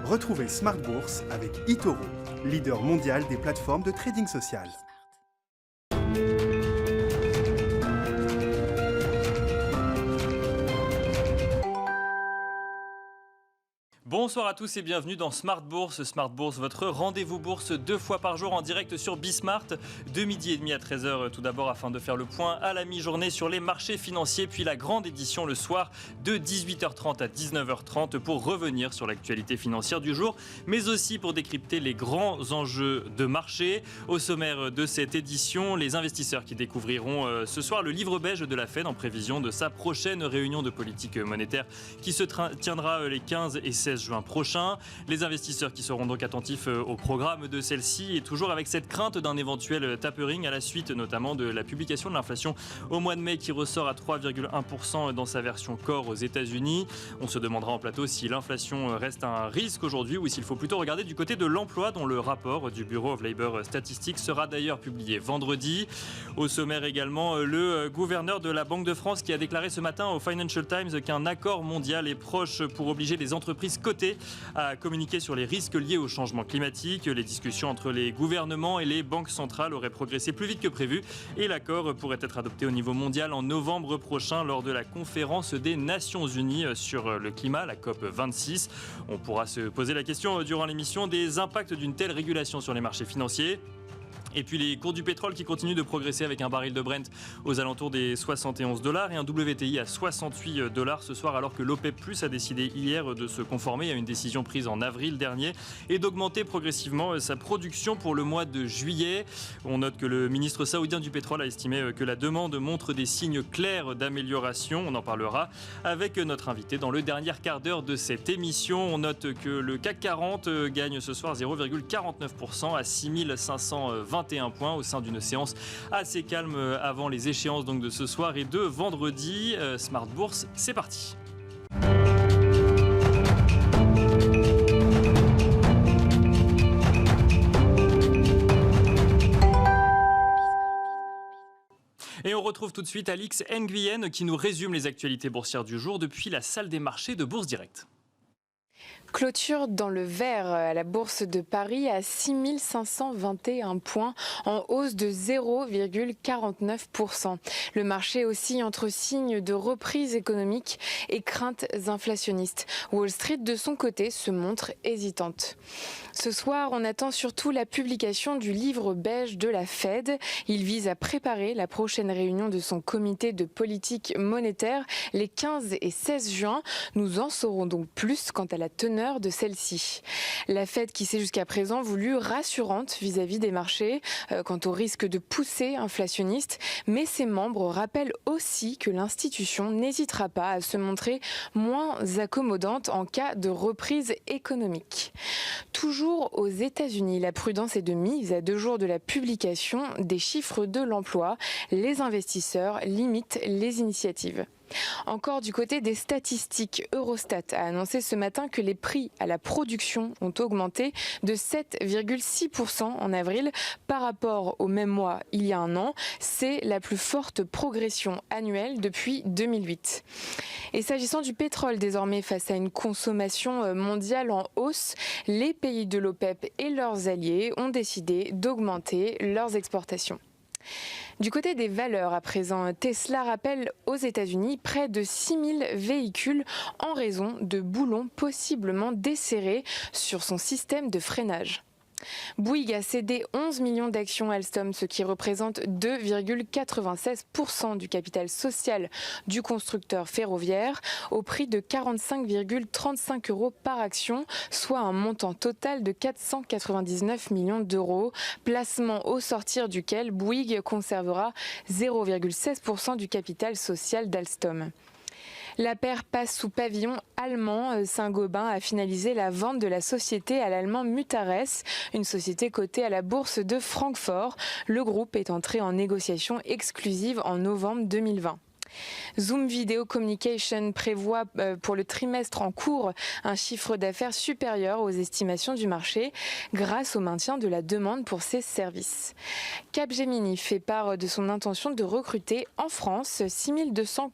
Retrouvez Smart Bourse avec eToro, leader mondial des plateformes de trading social. Bonsoir à tous et bienvenue dans Smart Bourse. Smart Bourse, votre rendez-vous bourse 2 fois par jour en direct sur Bismart, de midi et demi à 13h tout d'abord afin de faire le point à la mi-journée sur les marchés financiers, puis la grande édition le soir de 18h30 à 19h30 pour revenir sur l'actualité financière du jour, mais aussi pour décrypter les grands enjeux de marché. Au sommaire de cette édition, les investisseurs qui découvriront ce soir le livre beige de la Fed en prévision de sa prochaine réunion de politique monétaire qui se tiendra les 15 et 16 juin prochain. Les investisseurs qui seront donc attentifs au programme de celle-ci et toujours avec cette crainte d'un éventuel tapering à la suite notamment de la publication de l'inflation au mois de mai qui ressort à 3,1% dans sa version core aux États-Unis. On se demandera en plateau si l'inflation reste un risque aujourd'hui ou s'il faut plutôt regarder du côté de l'emploi dont le rapport du Bureau of Labor Statistics sera d'ailleurs publié vendredi. Au sommaire également, le gouverneur de la Banque de France qui a déclaré ce matin au Financial Times qu'un accord mondial est proche pour obliger les entreprises cotées à communiquer sur les risques liés au changement climatique. Les discussions entre les gouvernements et les banques centrales auraient progressé plus vite que prévu et l'accord pourrait être adopté au niveau mondial en novembre prochain lors de la conférence des Nations Unies sur le climat, la COP 26. On pourra se poser la question durant l'émission des impacts d'une telle régulation sur les marchés financiers. Et puis les cours du pétrole qui continuent de progresser avec un baril de Brent aux alentours des $71 et un WTI à $68 ce soir alors que l'OPEP+ a décidé hier de se conformer à une décision prise en avril dernier et d'augmenter progressivement sa production pour le mois de juillet. On note que le ministre saoudien du pétrole a estimé que la demande montre des signes clairs d'amélioration. On en parlera avec notre invité dans le dernier quart d'heure de cette émission. On note que le CAC 40 gagne ce soir 0,49% à 6521 points au sein d'une séance assez calme avant les échéances donc de ce soir et de vendredi. Smart Bourse, c'est parti. Et on retrouve tout de suite Alix Nguyen qui nous résume les actualités boursières du jour depuis la salle des marchés de Bourse Direct. Clôture dans le vert à la Bourse de Paris à 6521 points en hausse de 0,49%. Le marché oscille entre signes de reprise économique et craintes inflationnistes. Wall Street de son côté se montre hésitante. Ce soir, on attend surtout la publication du livre beige de la Fed. Il vise à préparer la prochaine réunion de son comité de politique monétaire les 15 et 16 juin. Nous en saurons donc plus quant à la teneur de celle-ci. La Fed qui s'est jusqu'à présent voulue rassurante vis-à-vis des marchés quant au risque de poussée inflationniste, mais ses membres rappellent aussi que l'institution n'hésitera pas à se montrer moins accommodante en cas de reprise économique. Toujours aux États-Unis, la prudence est de mise à 2 jours de la publication des chiffres de l'emploi. Les investisseurs limitent les initiatives. Encore du côté des statistiques, Eurostat a annoncé ce matin que les prix à la production ont augmenté de 7,6% en avril par rapport au même mois il y a un an. C'est la plus forte progression annuelle depuis 2008. Et s'agissant du pétrole, désormais face à une consommation mondiale en hausse, les pays de l'OPEP et leurs alliés ont décidé d'augmenter leurs exportations. Du côté des valeurs à présent, Tesla rappelle aux États-Unis près de 6000 véhicules en raison de boulons possiblement desserrés sur son système de freinage. Bouygues a cédé 11 millions d'actions Alstom, ce qui représente 2,96% du capital social du constructeur ferroviaire au prix de 45,35 € par action, soit un montant total de 499 millions d'euros, placement au sortir duquel Bouygues conservera 0,16% du capital social d'Alstom. La paire passe sous pavillon allemand. Saint-Gobain a finalisé la vente de la société à l'allemand Mutares, une société cotée à la bourse de Francfort. Le groupe est entré en négociation exclusive en novembre 2020. Zoom Video Communication prévoit pour le trimestre en cours un chiffre d'affaires supérieur aux estimations du marché grâce au maintien de la demande pour ses services. Capgemini fait part de son intention de recruter en France 6200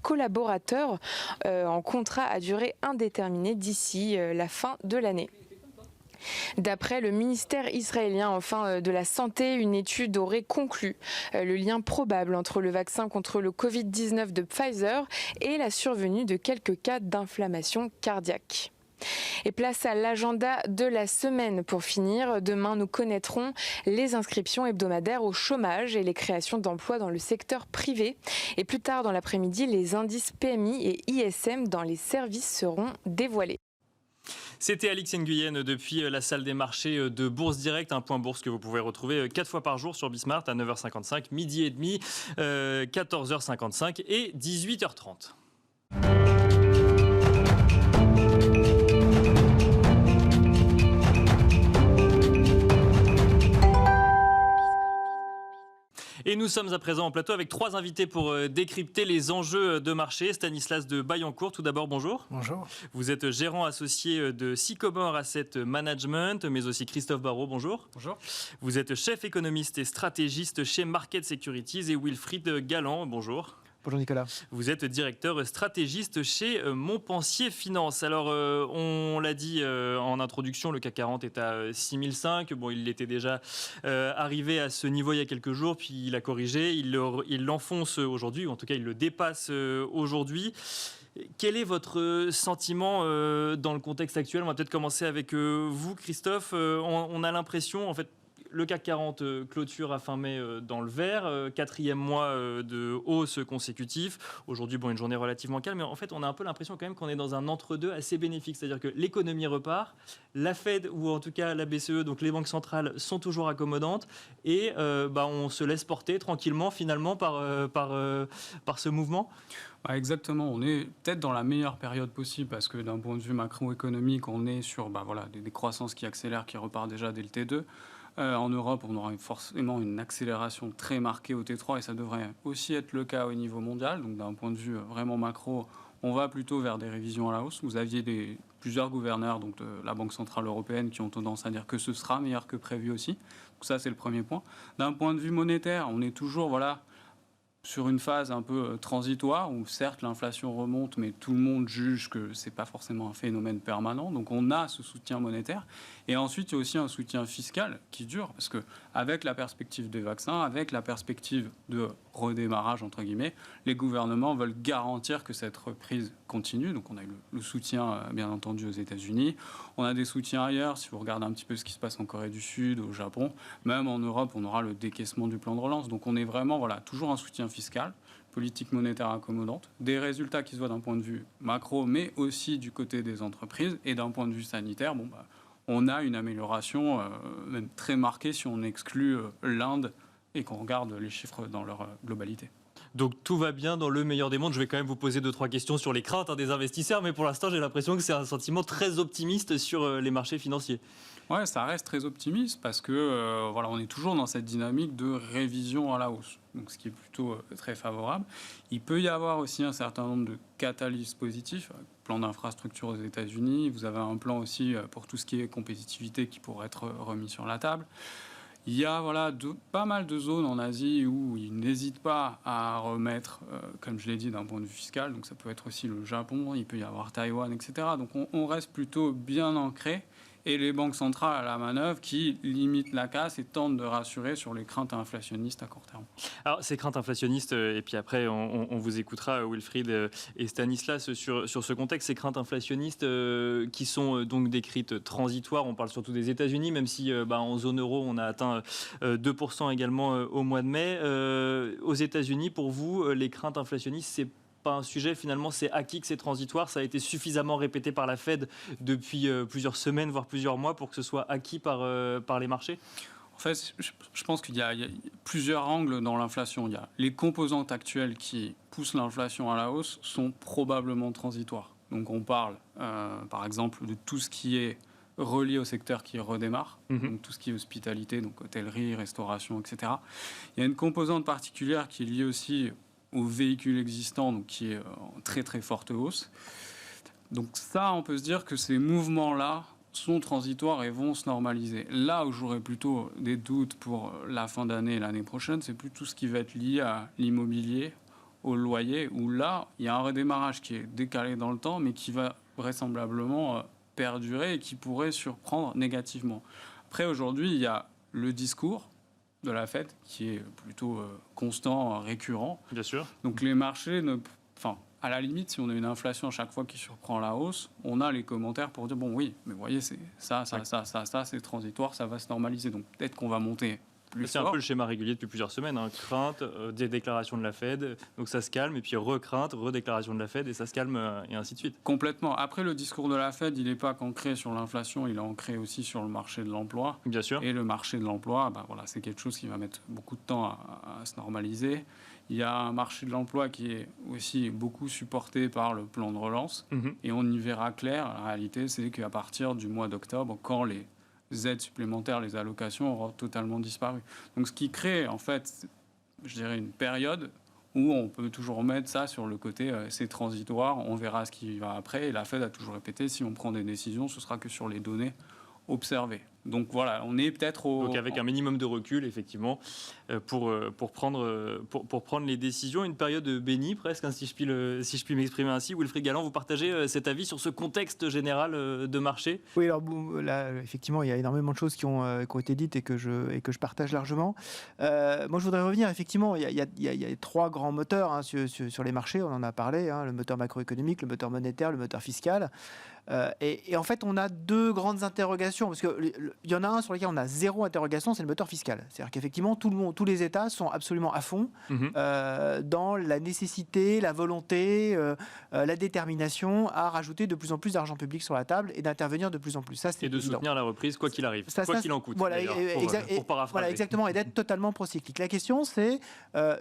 collaborateurs en contrat à durée indéterminée d'ici la fin de l'année. D'après le ministère israélien de la Santé, une étude aurait conclu le lien probable entre le vaccin contre le Covid-19 de Pfizer et la survenue de quelques cas d'inflammation cardiaque. Et place à l'agenda de la semaine pour finir. Demain, nous connaîtrons les inscriptions hebdomadaires au chômage et les créations d'emplois dans le secteur privé. Et plus tard dans l'après-midi, les indices PMI et ISM dans les services seront dévoilés. C'était Alix Nguyen depuis la salle des marchés de Bourse Direct, un point bourse que vous pouvez retrouver 4 fois par jour sur Bismart à 9h55, midi et demi, 14h55 et 18h30. Et nous sommes à présent en plateau avec 3 invités pour décrypter les enjeux de marché. Stanislas de Baillancourt, tout d'abord, bonjour. Bonjour. Vous êtes gérant associé de Sycomore Asset Management, mais aussi Christophe Barraud, bonjour. Bonjour. Vous êtes chef économiste et stratégiste chez Market Securities et Wilfried Galland, bonjour. Bonjour Nicolas. Vous êtes directeur stratégiste chez Montpensier Finance. Alors, on l'a dit en introduction, le CAC 40 est à 6005. Bon, il était déjà arrivé à ce niveau il y a quelques jours, puis il a corrigé. Il l'enfonce aujourd'hui, ou en tout cas, il le dépasse aujourd'hui. Quel est votre sentiment dans le contexte actuel ? On va peut-être commencer avec vous, Christophe. On a l'impression, en fait, le CAC 40 clôture à fin mai dans le vert, 4e mois de hausse consécutif. Aujourd'hui, une journée relativement calme, mais en fait, on a un peu l'impression quand même qu'on est dans un entre-deux assez bénéfique. C'est-à-dire que l'économie repart, la Fed, ou en tout cas la BCE, donc les banques centrales, sont toujours accommodantes, et on se laisse porter tranquillement, finalement, par ce mouvement. Exactement, on est peut-être dans la meilleure période possible parce que d'un point de vue macroéconomique, on est sur des croissances qui accélèrent, qui repartent déjà dès le T2. En Europe, on aura forcément une accélération très marquée au T3 et ça devrait aussi être le cas au niveau mondial. Donc d'un point de vue vraiment macro, on va plutôt vers des révisions à la hausse. Vous aviez plusieurs gouverneurs donc de la Banque Centrale Européenne qui ont tendance à dire que ce sera meilleur que prévu aussi. Donc ça, c'est le premier point. D'un point de vue monétaire, on est toujours sur une phase un peu transitoire où certes l'inflation remonte, mais tout le monde juge que ce n'est pas forcément un phénomène permanent. Donc on a ce soutien monétaire. Et ensuite, il y a aussi un soutien fiscal qui dure, parce qu'avec la perspective des vaccins, avec la perspective de redémarrage, entre guillemets, les gouvernements veulent garantir que cette reprise continue. Donc on a eu le soutien, bien entendu, aux États-Unis. On a des soutiens ailleurs, si vous regardez un petit peu ce qui se passe en Corée du Sud, au Japon. Même en Europe, on aura le décaissement du plan de relance. Donc on est vraiment toujours un soutien fiscal, politique monétaire accommodante, des résultats qui se voient d'un point de vue macro, mais aussi du côté des entreprises. Et d'un point de vue sanitaire, on a une amélioration même très marquée si on exclut l'Inde et qu'on regarde les chiffres dans leur globalité. Donc tout va bien dans le meilleur des mondes. Je vais quand même vous poser 2-3 questions sur les craintes des investisseurs, mais pour l'instant j'ai l'impression que c'est un sentiment très optimiste sur les marchés financiers. Ouais, ça reste très optimiste parce que on est toujours dans cette dynamique de révision à la hausse, donc ce qui est plutôt très favorable. Il peut y avoir aussi un certain nombre de catalystes positifs. Plan d'infrastructure aux États-Unis, vous avez un plan aussi pour tout ce qui est compétitivité qui pourrait être remis sur la table. Il y a pas mal de zones en Asie où ils n'hésitent pas à remettre, comme je l'ai dit, d'un point de vue fiscal. Donc ça peut être aussi le Japon, il peut y avoir Taïwan, etc. Donc on reste plutôt bien ancré. Et les banques centrales à la manœuvre qui limitent la casse et tentent de rassurer sur les craintes inflationnistes à court terme. Alors ces craintes inflationnistes, et puis après on vous écoutera Wilfried et Stanislas sur ce contexte, ces craintes inflationnistes qui sont donc décrites transitoires, on parle surtout des États-Unis, même si en zone euro on a atteint 2% également au mois de mai. Aux États-Unis, pour vous, les craintes inflationnistes, c'est pas un sujet, finalement c'est acquis que c'est transitoire, ça a été suffisamment répété par la Fed depuis plusieurs semaines, voire plusieurs mois pour que ce soit acquis par les marchés? En fait, je pense qu'il y a plusieurs angles dans l'inflation. Il y a les composantes actuelles qui poussent l'inflation à la hausse sont probablement transitoires. Donc on parle par exemple de tout ce qui est relié au secteur qui redémarre, donc tout ce qui est hospitalité, donc hôtellerie, restauration, etc. Il y a une composante particulière qui est liée aussi au véhicule existant, donc qui est en très très forte hausse. Donc ça, on peut se dire que ces mouvements-là sont transitoires et vont se normaliser. Là où j'aurais plutôt des doutes pour la fin d'année et l'année prochaine, c'est plutôt ce qui va être lié à l'immobilier, au loyer, où là, il y a un redémarrage qui est décalé dans le temps, mais qui va vraisemblablement perdurer et qui pourrait surprendre négativement. Après, aujourd'hui, il y a le discours de la Fed qui est plutôt constant, récurrent. Bien sûr. Donc les marchés, à la limite, si on a une inflation à chaque fois qui surprend la hausse, on a les commentaires pour dire, bon oui, mais vous voyez, c'est ça, c'est transitoire, ça va se normaliser. Donc peut-être qu'on va monter plus C'est fort. un peu le schéma régulier depuis plusieurs semaines. Crainte, des déclarations de la Fed, donc ça se calme, et puis recrainte, redéclaration de la Fed, et ça se calme, et ainsi de suite. Complètement. Après, le discours de la Fed, il n'est pas qu'ancré sur l'inflation, il est ancré aussi sur le marché de l'emploi. Bien sûr. Et le marché de l'emploi, c'est quelque chose qui va mettre beaucoup de temps à se normaliser. Il y a un marché de l'emploi qui est aussi beaucoup supporté par le plan de relance. Et on y verra clair. La réalité, c'est qu'à partir du mois d'octobre, quand les aides supplémentaires, les allocations auront totalement disparu. Donc ce qui crée, en fait, je dirais une période où on peut toujours mettre ça sur le côté c'est transitoire, on verra ce qui va après. Et la Fed a toujours répété, si on prend des décisions, ce sera que sur les données observées. Donc voilà, on est peut-être Donc avec un minimum de recul, effectivement, pour prendre les décisions. Une période bénie, presque, si je puis m'exprimer ainsi. Wilfried Galland, vous partagez cet avis sur ce contexte général de marché ? Oui, alors là, effectivement, il y a énormément de choses qui ont été dites et que je partage largement. Moi, je voudrais revenir, effectivement, il y a trois grands moteurs sur les marchés, on en a parlé, le moteur macroéconomique, le moteur monétaire, le moteur fiscal. Et en fait, on a deux grandes interrogations, parce qu'il y en a un sur lequel on a zéro interrogation, c'est le moteur fiscal. C'est-à-dire qu'effectivement, tous les États sont absolument à fond dans la nécessité, la volonté, la détermination à rajouter de plus en plus d'argent public sur la table et d'intervenir de plus en plus. Ça, c'est et de évident. soutenir la reprise, quoi qu'il arrive, quoi qu'il en coûte. Voilà, pour paraphraser. Voilà, exactement, et d'être totalement procyclique. La question, c'est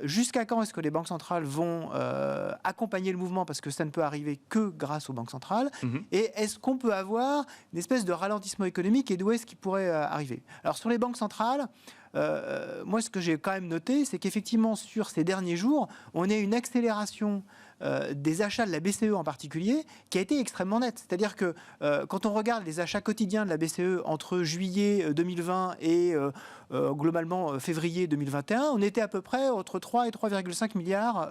jusqu'à quand est-ce que les banques centrales vont accompagner le mouvement, parce que ça ne peut arriver que grâce aux banques centrales. Et est-ce qu'on peut avoir une espèce de ralentissement économique et d'où est-ce qu'il pourrait arriver ? Alors sur les banques centrales, moi ce que j'ai quand même noté, c'est qu'effectivement sur ces derniers jours, on a une accélération des achats de la BCE en particulier qui a été extrêmement nette. C'est-à-dire que quand on regarde les achats quotidiens de la BCE entre juillet 2020 et globalement février 2021, on était à peu près entre 3 et 3,5 milliards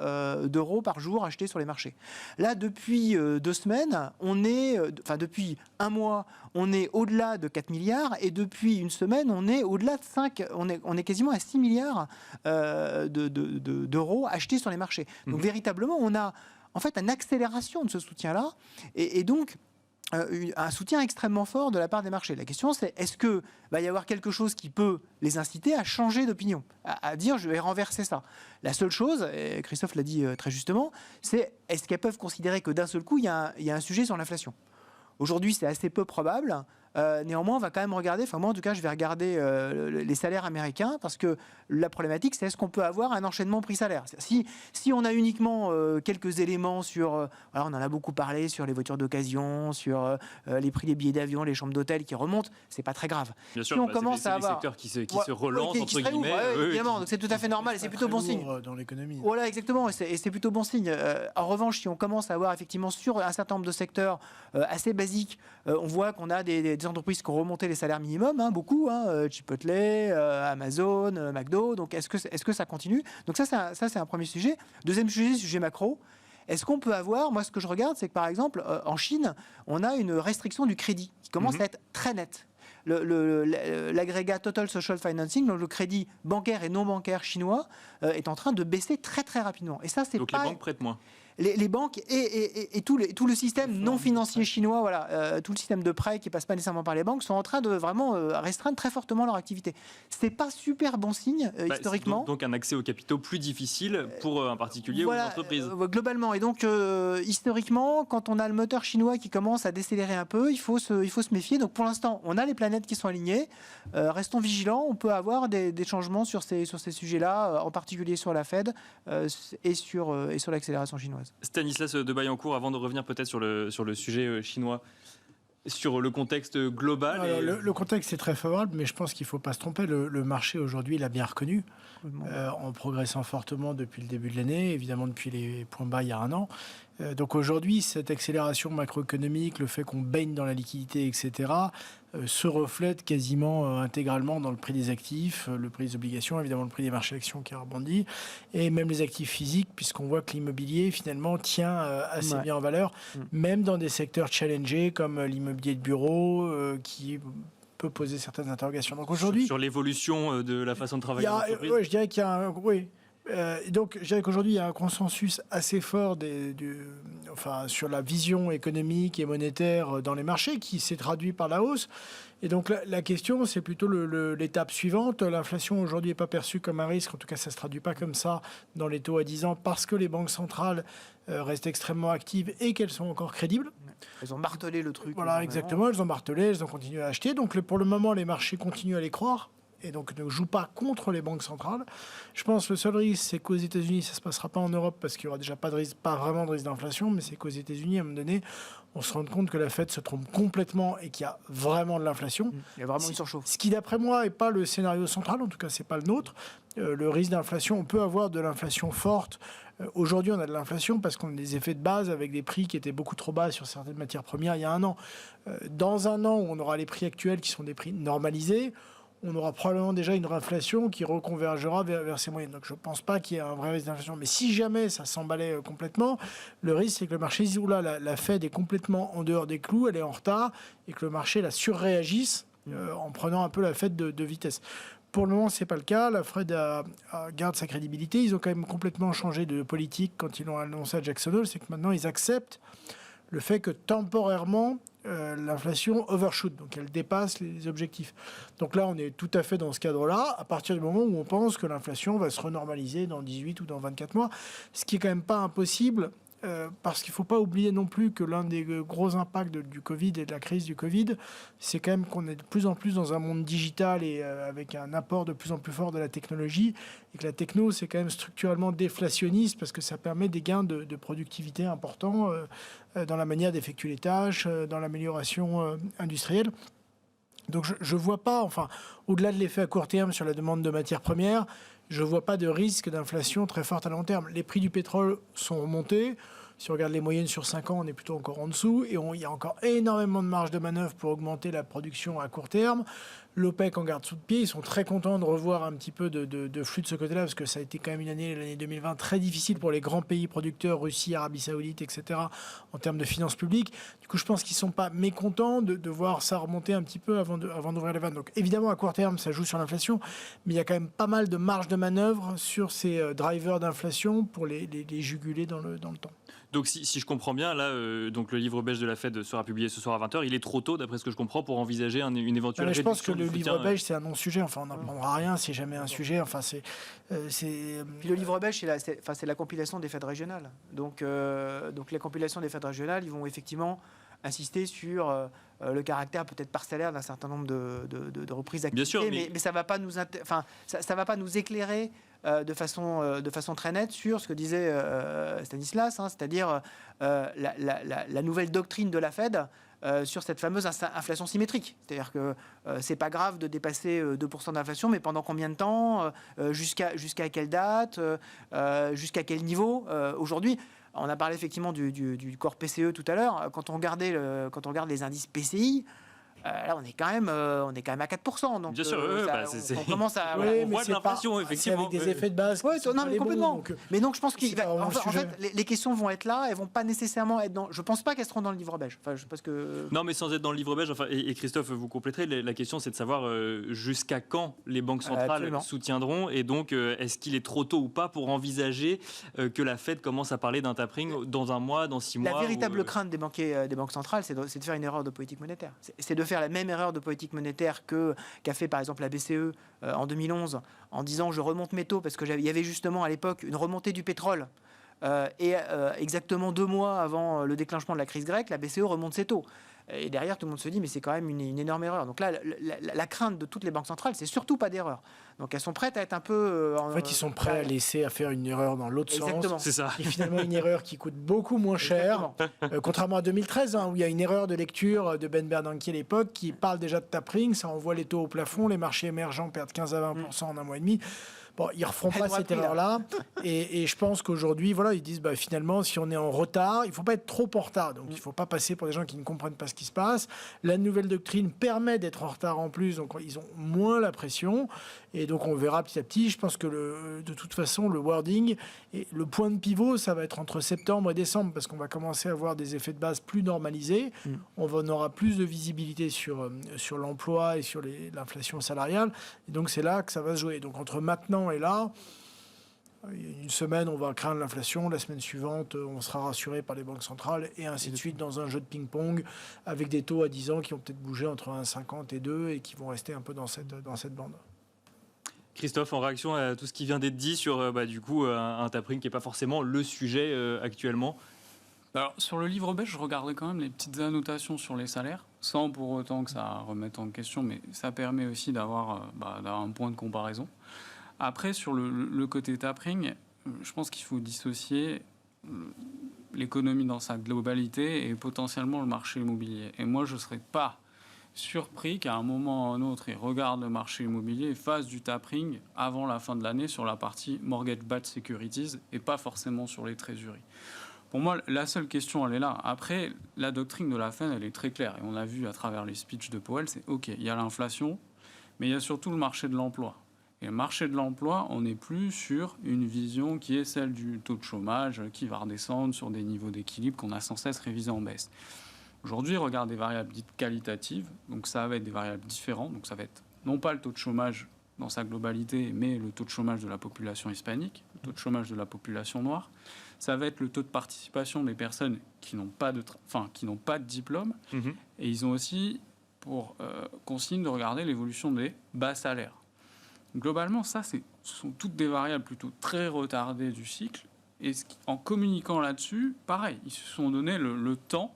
d'euros par jour achetés sur les marchés. Là, depuis 2 semaines, depuis un mois, on est au-delà de 4 milliards et depuis une semaine, on est au-delà de 5, on est quasiment à 6 milliards d'euros achetés sur les marchés. Donc véritablement, on a en fait une accélération de ce soutien-là et donc un soutien extrêmement fort de la part des marchés. La question, c'est est-ce qu'il va y avoir quelque chose qui peut les inciter à changer d'opinion, à dire je vais renverser ça. La seule chose, et Christophe l'a dit très justement, c'est est-ce qu'elles peuvent considérer que d'un seul coup, il y a un sujet sur l'inflation. Aujourd'hui, c'est assez peu probable. Néanmoins, on va quand même regarder, moi en tout cas, je vais regarder les salaires américains parce que la problématique, c'est est-ce qu'on peut avoir un enchaînement prix-salaire. Si on a uniquement quelques éléments sur, on en a beaucoup parlé, sur les voitures d'occasion, sur les prix des billets d'avion, les chambres d'hôtel qui remontent, c'est pas très grave. Bien sûr, si on commence à avoir des secteurs qui se relancent, entre guillemets. Évidemment, donc c'est tout à fait normal et c'est plutôt bon signe. Dans l'économie. Voilà, exactement, et c'est plutôt bon signe. En revanche, si on commence à avoir effectivement sur un certain nombre de secteurs assez basiques, on voit qu'on a des entreprises qui ont remonté les salaires minimums, beaucoup, Chipotle, Amazon, McDo. Donc est-ce que ça continue ? Donc ça c'est un premier sujet. Deuxième sujet macro. Est-ce qu'on peut avoir, moi ce que je regarde, c'est que par exemple en Chine, on a une restriction du crédit qui commence à être très nette. L'agrégat Total Social Financing, donc le crédit bancaire et non bancaire chinois, est en train de baisser très très rapidement. Et ça, c'est donc pas... les banques prêtent moins. Les banques et tout le système non financier chinois, tout le système de prêt qui passe pas nécessairement par les banques, sont en train de vraiment restreindre très fortement leur activité. C'est pas super bon signe historiquement. Donc un accès aux capitaux plus difficile pour un particulier ou une entreprise. Globalement. Et donc historiquement, quand on a le moteur chinois qui commence à décélérer un peu, il faut se méfier. Donc pour l'instant, on a les planètes qui sont alignées. Restons vigilants. On peut avoir des changements sur ces sujets-là, en particulier sur la Fed et sur l'accélération chinoise. Stanislas de Baillancourt, avant de revenir peut-être sur le sujet chinois, sur le contexte global. Alors, le contexte est très favorable, mais je pense qu'il ne faut pas se tromper. Le marché aujourd'hui l'a bien reconnu, en progressant fortement depuis le début de l'année, évidemment depuis les points bas il y a un an. Donc aujourd'hui, cette accélération macroéconomique, le fait qu'on baigne dans la liquidité, etc., se reflète quasiment intégralement dans le prix des actifs, le prix des obligations, évidemment le prix des marchés actions qui a rebondi, et même les actifs physiques, puisqu'on voit que l'immobilier finalement tient assez bien en valeur, même dans des secteurs challengés comme l'immobilier de bureau, qui peut poser certaines interrogations. Donc aujourd'hui, sur l'évolution de la façon de travailler en entreprise. Je dirais qu'il y a donc, je dirais qu'aujourd'hui, il y a un consensus assez fort sur la vision économique et monétaire dans les marchés qui s'est traduit par la hausse. Et donc, la question, c'est plutôt l'étape suivante. L'inflation, aujourd'hui, n'est pas perçue comme un risque. En tout cas, ça ne se traduit pas comme ça dans les taux à 10 ans parce que les banques centrales restent extrêmement actives et qu'elles sont encore crédibles. Elles ont martelé le truc. Voilà, exactement. Elles ont martelé, elles ont continué à acheter. Donc, pour le moment, les marchés continuent à les croire. Et donc ne joue pas contre les banques centrales. Je pense que le seul risque, c'est qu'aux États-Unis, ça ne se passera pas en Europe parce qu'il n'y aura déjà pas vraiment de risque d'inflation, mais c'est qu'aux États-Unis, à un moment donné, on se rende compte que la Fed se trompe complètement et qu'il y a vraiment de l'inflation. Il y a vraiment une surchauffe. Ce qui, d'après moi, n'est pas le scénario central, en tout cas, ce n'est pas le nôtre. Le risque d'inflation, on peut avoir de l'inflation forte. Aujourd'hui, on a de l'inflation parce qu'on a des effets de base avec des prix qui étaient beaucoup trop bas sur certaines matières premières il y a un an. Dans un an, où on aura les prix actuels qui sont des prix normalisés, on aura probablement déjà une inflation qui reconvergera vers ces moyennes. Donc je ne pense pas qu'il y ait un vrai risque d'inflation. Mais si jamais ça s'emballait complètement, le risque, c'est que le marché dise, oula, la Fed est complètement en dehors des clous, elle est en retard, et que le marché la surréagisse en prenant un peu la Fed de vitesse. Pour le moment, ce n'est pas le cas. La Fed garde sa crédibilité. Ils ont quand même complètement changé de politique quand ils l'ont annoncé à Jackson Hole. C'est que maintenant, ils acceptent le fait que temporairement, l'inflation overshoot, donc elle dépasse les objectifs. Donc là, on est tout à fait dans ce cadre-là, à partir du moment où on pense que l'inflation va se renormaliser dans 18 ou dans 24 mois, ce qui est quand même pas impossible, parce qu'il ne faut pas oublier non plus que l'un des gros impacts du Covid et de la crise du Covid, c'est quand même qu'on est de plus en plus dans un monde digital et avec un apport de plus en plus fort de la technologie, et que la techno, c'est quand même structurellement déflationniste parce que ça permet des gains de productivité importants dans la manière d'effectuer les tâches, dans l'amélioration industrielle. Donc je ne vois pas, enfin, au-delà de l'effet à court terme sur la demande de matières premières, je ne vois pas de risque d'inflation très forte à long terme. Les prix du pétrole sont remontés. Si on regarde les moyennes sur 5 ans, on est plutôt encore en dessous. Et il y a encore énormément de marge de manœuvre pour augmenter la production à court terme. L'OPEC en garde sous le pied. Ils sont très contents de revoir un petit peu de flux de ce côté-là, parce que ça a été quand même l'année 2020, très difficile pour les grands pays producteurs, Russie, Arabie Saoudite, etc., en termes de finances publiques. Du coup, je pense qu'ils ne sont pas mécontents de voir ça remonter un petit peu avant d'ouvrir les vannes. Donc, évidemment, à court terme, ça joue sur l'inflation, mais il y a quand même pas mal de marge de manœuvre sur ces drivers d'inflation pour les juguler dans le temps. Donc si je comprends bien, là, donc le livre beige de la Fed sera publié ce soir à 20h. Il est trop tôt, d'après ce que je comprends, pour envisager une éventuelle réduction. Je pense que le livre beige, c'est un non-sujet. Enfin, on n'apprendra rien, c'est jamais un sujet. Enfin, Puis le livre beige, c'est la compilation des Fed régionales. Donc la compilation des Fed régionales, ils vont effectivement insister sur le caractère peut-être parcellaire d'un certain nombre de reprises d'activité. Bien sûr, mais ça ne va pas nous éclairer de façon très nette sur ce que disait Stanislas, c'est-à-dire la nouvelle doctrine de la Fed sur cette fameuse inflation symétrique. C'est-à-dire que c'est pas grave de dépasser 2% d'inflation, mais pendant combien de temps, jusqu'à quelle date, jusqu'à quel niveau. Aujourd'hui, on a parlé effectivement du corps PCE tout à l'heure. Quand on regarde les indices PCI, là, on est quand même à 4%. Donc, bien sûr, on commence à... on voit de l'inflation, effectivement. C'est avec des effets de base. Non, mais complètement. Mais donc, je pense que en fait, les questions vont être là. Elles vont pas nécessairement être dans... Je pense pas qu'elles seront dans le livre beige. Enfin, parce que... Non, mais sans être dans le livre beige, enfin, et Christophe, vous compléterez, la question, c'est de savoir jusqu'à quand les banques centrales soutiendront. Et donc, est-ce qu'il est trop tôt ou pas pour envisager que la Fed commence à parler d'un tapering dans un mois, dans 6 mois? La véritable crainte des banques centrales, c'est de faire une erreur de politique monétaire. C'est de faire la même erreur de politique monétaire qu'a fait par exemple la BCE en 2011 en disant je remonte mes taux parce que il y avait justement à l'époque une remontée du pétrole et exactement 2 mois avant le déclenchement de la crise grecque, la BCE remonte ses taux. Et derrière, tout le monde se dit, mais c'est quand même une énorme erreur. Donc là, la crainte de toutes les banques centrales, c'est surtout pas d'erreur. Donc elles sont prêtes à être un peu... En fait, ils sont prêts à laisser à faire une erreur dans l'autre Exactement. sens. C'est ça. Et finalement, une erreur qui coûte beaucoup moins cher. Contrairement à 2013, où il y a une erreur de lecture de Ben Bernanke à l'époque qui parle déjà de tapering, ça envoie les taux au plafond, les marchés émergents perdent 15 à 20% en un mois et demi. Bon, ils ne referont pas cette erreur-là. Et je pense qu'aujourd'hui, voilà, ils disent finalement, si on est en retard, il ne faut pas être trop en retard. Donc, il ne faut pas passer pour des gens qui ne comprennent pas ce qui se passe. La nouvelle doctrine permet d'être en retard en plus, donc ils ont moins la pression. Et donc, on verra petit à petit. Je pense que de toute façon, le wording et le point de pivot, ça va être entre septembre et décembre, parce qu'on va commencer à avoir des effets de base plus normalisés. On aura plus de visibilité sur l'emploi et sur l'inflation salariale. Et donc, c'est là que ça va se jouer. Donc, entre maintenant et là, une semaine, on va craindre l'inflation. La semaine suivante, on sera rassuré par les banques centrales et ainsi de suite dans un jeu de ping-pong avec des taux à 10 ans qui vont peut-être bouger entre 1,50 et 2 et qui vont rester un peu dans cette bande. Christophe, en réaction à tout ce qui vient d'être dit sur du coup, un tapering qui n'est pas forcément le sujet actuellement. Alors, sur le livre beige, je regardais quand même les petites annotations sur les salaires, sans pour autant que ça remette en question, mais ça permet aussi d'avoir un point de comparaison. Après, sur le côté tapering, je pense qu'il faut dissocier l'économie dans sa globalité et potentiellement le marché immobilier. Et moi, je ne serais pas surpris qu'à un moment ou à un autre, ils regardent le marché immobilier et fassent du tapering avant la fin de l'année sur la partie mortgage-backed securities et pas forcément sur les trésoreries. Pour moi, la seule question, elle est là. Après, la doctrine de la Fed, elle est très claire. Et on l'a vu à travers les speeches de Powell, c'est OK, il y a l'inflation, mais il y a surtout le marché de l'emploi. Et le marché de l'emploi, on n'est plus sur une vision qui est celle du taux de chômage qui va redescendre sur des niveaux d'équilibre qu'on a sans cesse révisés en baisse. Aujourd'hui, regarde des variables dites qualitatives, donc ça va être des variables différentes. Donc ça va être non pas le taux de chômage dans sa globalité, mais le taux de chômage de la population hispanique, le taux de chômage de la population noire. Ça va être le taux de participation des personnes qui n'ont pas de diplôme. Et ils ont aussi pour consigne de regarder l'évolution des bas salaires. Globalement, ce sont toutes des variables plutôt très retardées du cycle. Et en communiquant là-dessus, pareil, ils se sont donné le temps.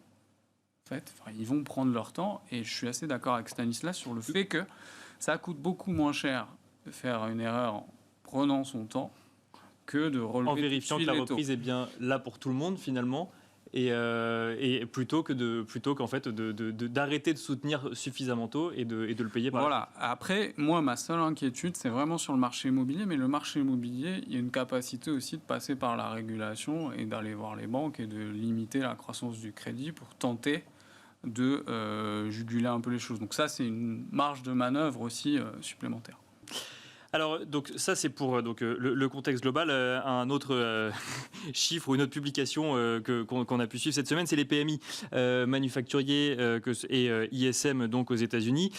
En fait, ils vont prendre leur temps. Et je suis assez d'accord avec Stanislas sur le fait que ça coûte beaucoup moins cher de faire une erreur en prenant son temps que de relever en vérifiant que la reprise est bien là pour tout le monde finalement. Et plutôt qu'en fait d'arrêter de soutenir suffisamment tôt et de le payer par Voilà. Après, moi, ma seule inquiétude, c'est vraiment sur le marché immobilier. Mais le marché immobilier, il y a une capacité aussi de passer par la régulation et d'aller voir les banques et de limiter la croissance du crédit pour tenter de juguler un peu les choses. Donc ça, c'est une marge de manœuvre aussi supplémentaire. Alors, donc, ça, c'est pour le contexte global. Un autre chiffre ou une autre publication qu'on a pu suivre cette semaine, c'est les PMI manufacturiers et ISM donc, aux États-Unis,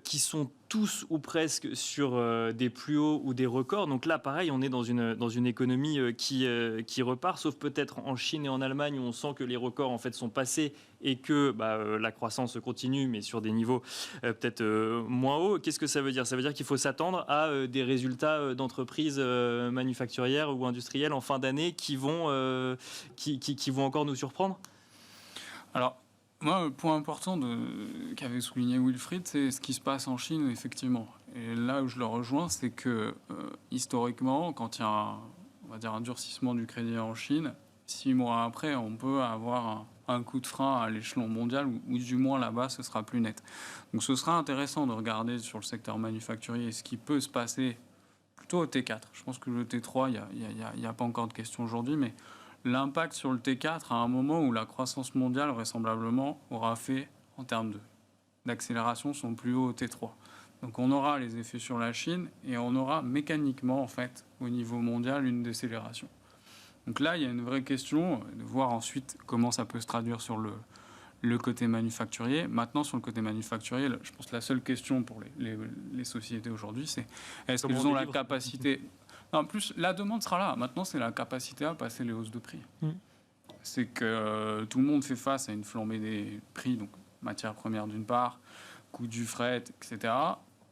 qui sont tous ou presque sur des plus hauts ou des records. Donc là, pareil, on est dans une économie qui repart, sauf peut-être en Chine et en Allemagne, où on sent que les records en fait sont passés et que la croissance continue, mais sur des niveaux peut-être moins hauts. Qu'est-ce que ça veut dire ? Ça veut dire qu'il faut s'attendre à des résultats d'entreprises manufacturières ou industrielles en fin d'année qui vont encore nous surprendre ? Alors, moi, le point important qu'avait souligné Wilfried, c'est ce qui se passe en Chine, effectivement. Et là où je le rejoins, c'est que historiquement, quand il y a un durcissement du crédit en Chine, 6 mois après, on peut avoir un coup de frein à l'échelon mondial, ou du moins là-bas, ce sera plus net. Donc ce sera intéressant de regarder sur le secteur manufacturier ce qui peut se passer plutôt au T4. Je pense que le T3, il n'y a pas encore de question aujourd'hui, mais l'impact sur le T4 à un moment où la croissance mondiale, vraisemblablement, aura fait, en termes d'accélération, son plus haut au T3. Donc on aura les effets sur la Chine et on aura mécaniquement, en fait, au niveau mondial, une décélération. Donc là, il y a une vraie question de voir ensuite comment ça peut se traduire sur le côté manufacturier. Maintenant, sur le côté manufacturier, je pense que la seule question pour les sociétés aujourd'hui, c'est est-ce qu'elles ont la capacité... En plus, la demande sera là. Maintenant, c'est la capacité à passer les hausses de prix. C'est que tout le monde fait face à une flambée des prix, donc matières premières d'une part, coût du fret, etc.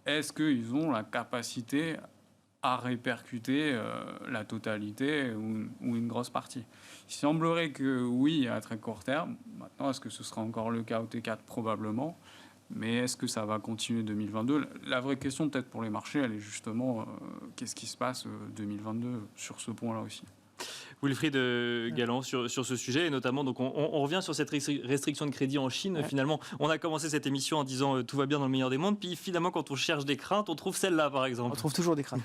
Est-ce qu'ils ont la capacité à répercuter la totalité ou une grosse partie. Il semblerait que oui, à très court terme. Maintenant, est-ce que ce sera encore le cas au T4 ? Probablement. Mais est-ce que ça va continuer 2022 ? La vraie question, peut-être pour les marchés, elle est justement qu'est-ce qui se passe 2022 sur ce point-là aussi. Wilfried Galland, sur ce sujet, et notamment, donc on revient sur cette restriction de crédit en Chine. Ouais. Finalement, on a commencé cette émission en disant tout va bien dans le meilleur des mondes, puis finalement, quand on cherche des craintes, on trouve celle-là, par exemple. On trouve toujours des craintes.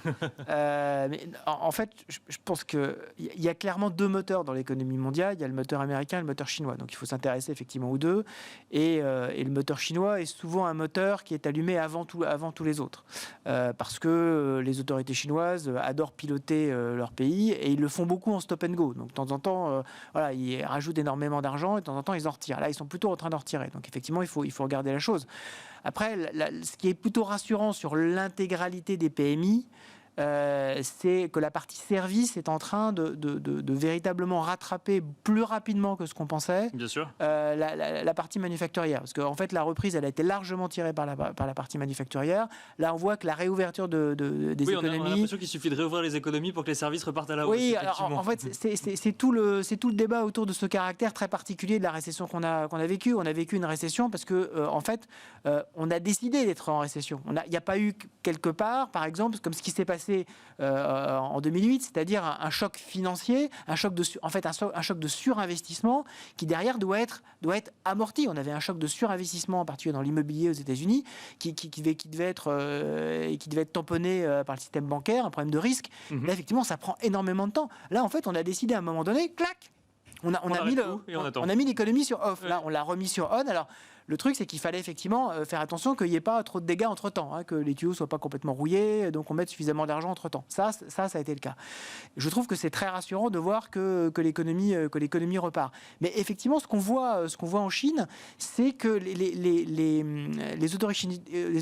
Mais en fait, je pense qu'il y a clairement deux moteurs dans l'économie mondiale. Il y a le moteur américain et le moteur chinois. Donc il faut s'intéresser effectivement aux deux. Et le moteur chinois est souvent un moteur qui est allumé avant tous les autres. Parce que les autorités chinoises adorent piloter leur pays et ils le font beaucoup en stop and go. Donc de temps en temps, voilà, ils rajoutent énormément d'argent et de temps en temps, ils en retirent. Là, ils sont plutôt en train d'en retirer. Donc effectivement, il faut regarder la chose. Après, ce qui est plutôt rassurant sur l'intégralité des PMI, c'est que la partie service est en train de véritablement rattraper plus rapidement que ce qu'on pensait. Bien sûr. La partie manufacturière. Parce qu'en fait, la reprise, elle a été largement tirée par la partie manufacturière. Là, on voit que la réouverture des économies... On a l'impression qu'il suffit de réouvrir les économies pour que les services repartent à la hausse. Oui, alors, en fait, c'est tout le débat autour de ce caractère très particulier de la récession qu'on a vécue. On a vécu une récession parce que, en fait, on a décidé d'être en récession. Il n'y a pas eu quelque part, par exemple, comme ce qui s'est passé en 2008, c'est-à-dire un choc financier, un choc de surinvestissement qui derrière doit être amorti. On avait un choc de surinvestissement en particulier dans l'immobilier aux États-Unis qui devait être tamponné par le système bancaire, un problème de risque. Là, effectivement, ça prend énormément de temps. Là, en fait, on a décidé à un moment donné, clac, on a mis l'économie sur off. Là, on l'a remis sur on. Alors, le truc, c'est qu'il fallait effectivement faire attention qu'il n'y ait pas trop de dégâts entre-temps, que les tuyaux ne soient pas complètement rouillés, donc on mette suffisamment d'argent entre-temps. Ça a été le cas. Je trouve que c'est très rassurant de voir que l'économie repart. Mais effectivement, ce qu'on voit en Chine, c'est que les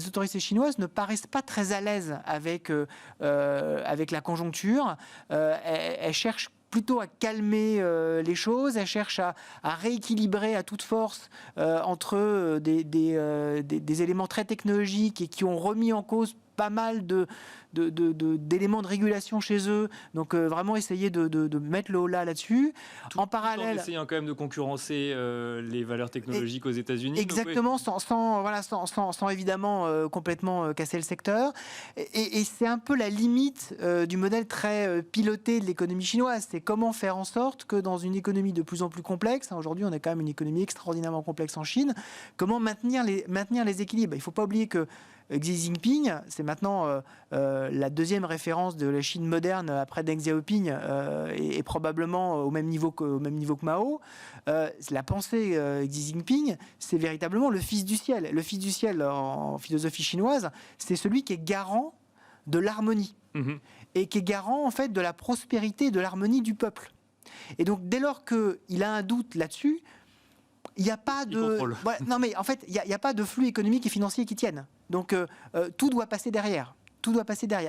autorités chinoises ne paraissent pas très à l'aise avec la conjoncture. Elles cherchent plutôt à calmer les choses, elle cherche à rééquilibrer à toute force entre des éléments très technologiques et qui ont remis en cause pas mal d'éléments de régulation chez eux, donc vraiment essayer de mettre le haut là-dessus. En parallèle, en essayant quand même de concurrencer les valeurs technologiques aux États-Unis. Exactement, donc, sans évidemment complètement casser le secteur. Et c'est un peu la limite du modèle très piloté de l'économie chinoise. C'est comment faire en sorte que dans une économie de plus en plus complexe, aujourd'hui on a quand même une économie extraordinairement complexe en Chine, comment maintenir les équilibres. Il ne faut pas oublier que Xi Jinping, c'est maintenant la deuxième référence de la Chine moderne après Deng Xiaoping et probablement au même niveau que Mao. La pensée Xi Jinping, c'est véritablement le fils du ciel. Le fils du ciel en philosophie chinoise, c'est celui qui est garant de l'harmonie et qui est garant en fait de la prospérité et de l'harmonie du peuple. Et donc dès lors qu'il a un doute là-dessus, il n'y a pas de... non mais en fait, il n'y a pas de flux économique et financier qui tiennent. Donc tout doit passer derrière.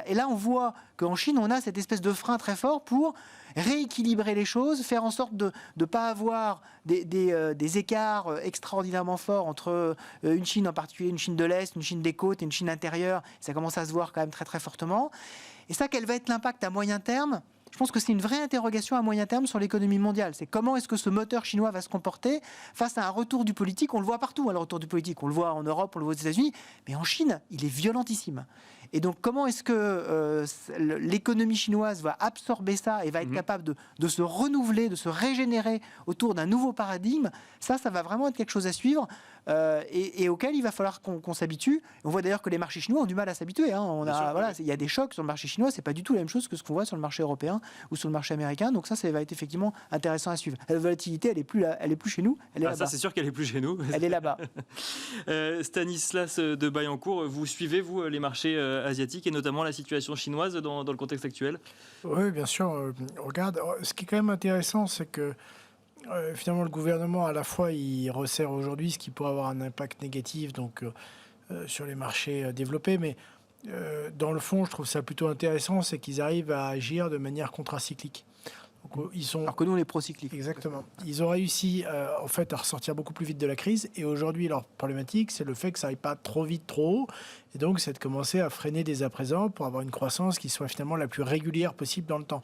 Et là, on voit qu'en Chine, on a cette espèce de frein très fort pour rééquilibrer les choses, faire en sorte de ne pas avoir des écarts extraordinairement forts entre une Chine en particulier, une Chine de l'Est, une Chine des côtes et une Chine intérieure. Ça commence à se voir quand même très très fortement. Et ça, quel va être l'impact à moyen terme ? Je pense que c'est une vraie interrogation à moyen terme sur l'économie mondiale. C'est comment est-ce que ce moteur chinois va se comporter face à un retour du politique. On le voit partout, le retour du politique. On le voit en Europe, on le voit aux États-Unis. Mais en Chine, il est violentissime. Et donc, comment est-ce que l'économie chinoise va absorber ça et va être capable de se renouveler, de se régénérer autour d'un nouveau paradigme ? Ça va vraiment être quelque chose à suivre et auquel il va falloir qu'on s'habitue. On voit d'ailleurs que les marchés chinois ont du mal à s'habituer. Il y a des chocs sur le marché chinois. C'est pas du tout la même chose que ce qu'on voit sur le marché européen ou sur le marché américain. Donc ça va être effectivement intéressant à suivre. La volatilité, elle est plus chez nous. Elle est là-bas. Ça, c'est sûr qu'elle est plus chez nous. Elle est là-bas. Stanislas de Bayancourt, vous suivez, vous, les marchés asiatiques et notamment la situation chinoise dans le contexte actuel ? Oui, bien sûr. Regarde, ce qui est quand même intéressant, c'est que finalement, le gouvernement, à la fois, il resserre aujourd'hui ce qui pourrait avoir un impact négatif sur les marchés développés, mais dans le fond, je trouve ça plutôt intéressant, c'est qu'ils arrivent à agir de manière contracyclique. Donc, ils sont... Alors que nous, on est procyclique. Exactement. Ils ont réussi en fait à ressortir beaucoup plus vite de la crise. Et aujourd'hui, leur problématique, c'est le fait que ça n'aille pas trop vite, trop haut. Et donc, c'est de commencer à freiner dès à présent pour avoir une croissance qui soit finalement la plus régulière possible dans le temps.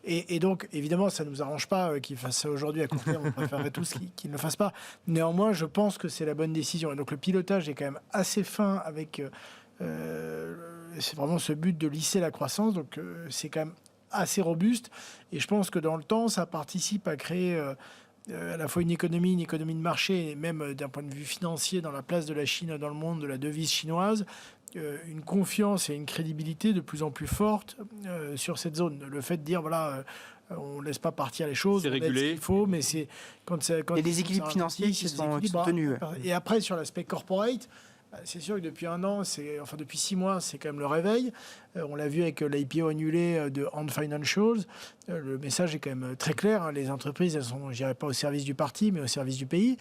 Et donc, évidemment, ça ne nous arrange pas qu'ils fassent ça aujourd'hui à court terme. On préférerait tous qu'ils ne le fassent pas. Néanmoins, je pense que c'est la bonne décision. Et donc, le pilotage est quand même assez fin avec... c'est vraiment ce but de lisser la croissance. Donc, c'est quand même assez robuste. Et je pense que dans le temps, ça participe à créer... à la fois une économie de marché, et même d'un point de vue financier, dans la place de la Chine dans le monde, de la devise chinoise, une confiance et une crédibilité de plus en plus forte sur cette zone. Le fait de dire, voilà, on ne laisse pas partir les choses, c'est régulé. Il faut, mais c'est quand il y a des équilibres financiers qui sont tenus. Et après, sur l'aspect corporate, c'est sûr que depuis un an, depuis 6 mois, c'est quand même le réveil. On l'a vu avec l'IPO annulé de Ant Financials. Le message est quand même très clair. Hein. Les entreprises, elles sont, je dirais pas au service du parti, mais au service du pays.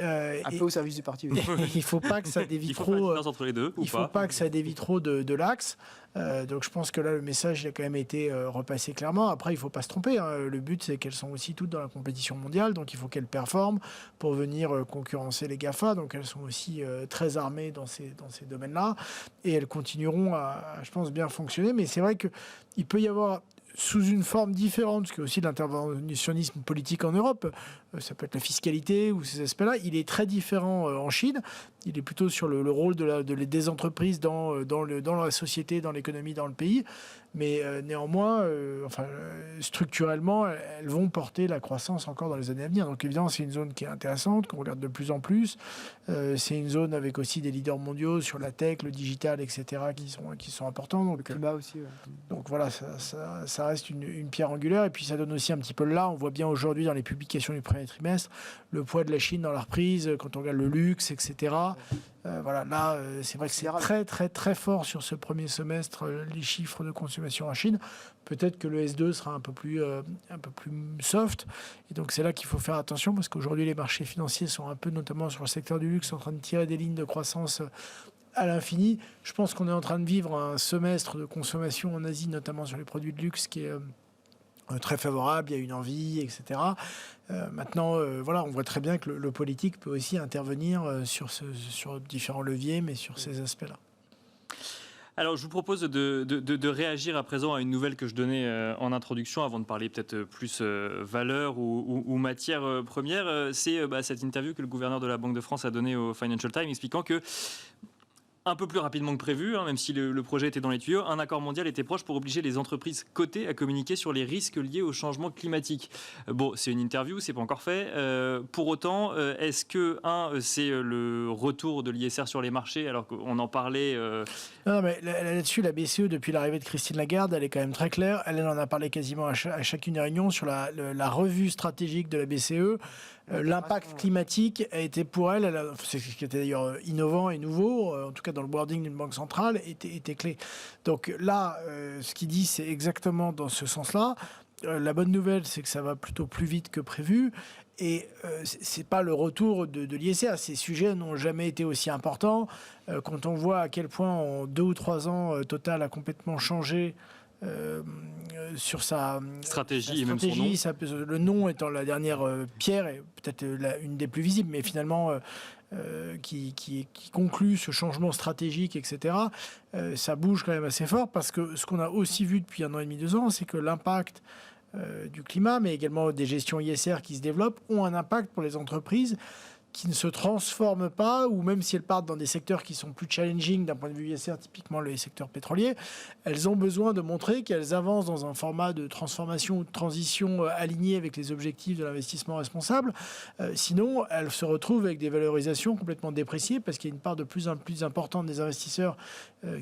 Un peu au service du parti. Oui. Il ne faut pas que ça dévie trop. Entre les deux, il ne faut pas que ça dévie trop de l'axe. Donc je pense que là, le message il a quand même été repassé clairement. Après, il ne faut pas se tromper. Hein. Le but, c'est qu'elles sont aussi toutes dans la compétition mondiale. Donc il faut qu'elles performent pour venir concurrencer les GAFA. Donc elles sont aussi très armées dans ces domaines-là. Et elles continueront à, je pense, bien fonctionner. Mais c'est vrai qu'il peut y avoir, sous une forme différente, parce qu'il y a aussi de l'interventionnisme politique en Europe, ça peut être la fiscalité ou ces aspects-là, il est très différent en Chine. Il est plutôt sur le rôle des entreprises dans la société, dans l'économie, dans le pays. Mais néanmoins, structurellement, elles vont porter la croissance encore dans les années à venir. Donc évidemment, c'est une zone qui est intéressante, qu'on regarde de plus en plus. C'est une zone avec aussi des leaders mondiaux sur la tech, le digital, etc., qui sont importants. Donc, le climat aussi. Ouais. Donc voilà, ça reste une pierre angulaire. Et puis ça donne aussi un petit peu là. On voit bien aujourd'hui dans les publications du premier trimestre le poids de la Chine dans la reprise, quand on regarde le luxe, etc. Voilà, là, c'est vrai que c'est très, très, très fort sur ce premier semestre, les chiffres de consommation en Chine. Peut-être que le S2 sera un peu plus soft. Et donc, c'est là qu'il faut faire attention, parce qu'aujourd'hui, les marchés financiers sont un peu, notamment sur le secteur du luxe, en train de tirer des lignes de croissance à l'infini. Je pense qu'on est en train de vivre un semestre de consommation en Asie, notamment sur les produits de luxe, qui est très favorable, il y a une envie, etc. Maintenant, voilà, on voit très bien que le politique peut aussi intervenir sur différents leviers, mais sur ces aspects-là. Alors, je vous propose de réagir à présent à une nouvelle que je donnais en introduction, avant de parler peut-être plus valeur ou matière première. C'est cette interview que le gouverneur de la Banque de France a donnée au Financial Times, expliquant que, un peu plus rapidement que prévu, même si le projet était dans les tuyaux, un accord mondial était proche pour obliger les entreprises cotées à communiquer sur les risques liés au changement climatique. Bon, c'est une interview, c'est pas encore fait. Pour autant, est-ce que, c'est le retour de l'ISR sur les marchés, alors qu'on en parlait... Non, mais là-dessus, la BCE, depuis l'arrivée de Christine Lagarde, elle est quand même très claire. Elle en a parlé quasiment à chacune des réunions sur la revue stratégique de la BCE. L'impact climatique a été pour elle, c'est ce qui était d'ailleurs innovant et nouveau, en tout cas dans le wording d'une banque centrale, était clé. Donc là, ce qu'il dit, c'est exactement dans ce sens-là. La bonne nouvelle, c'est que ça va plutôt plus vite que prévu. Et c'est pas le retour de l'ISR. Ces sujets n'ont jamais été aussi importants. Quand on voit à quel point en 2 ou 3 ans, Total a complètement changé sur sa stratégie et même son nom. Le nom étant la dernière pierre, et peut-être une des plus visibles, mais finalement qui conclut ce changement stratégique, etc. Ça bouge quand même assez fort, parce que ce qu'on a aussi vu depuis 1 an et demi, 2 ans, c'est que l'impact du climat, mais également des gestions ISR qui se développent, ont un impact pour les entreprises qui ne se transforment pas, ou même si elles partent dans des secteurs qui sont plus challenging d'un point de vue ISR, typiquement les secteurs pétroliers, elles ont besoin de montrer qu'elles avancent dans un format de transformation ou de transition aligné avec les objectifs de l'investissement responsable. Sinon, elles se retrouvent avec des valorisations complètement dépréciées, parce qu'il y a une part de plus en plus importante des investisseurs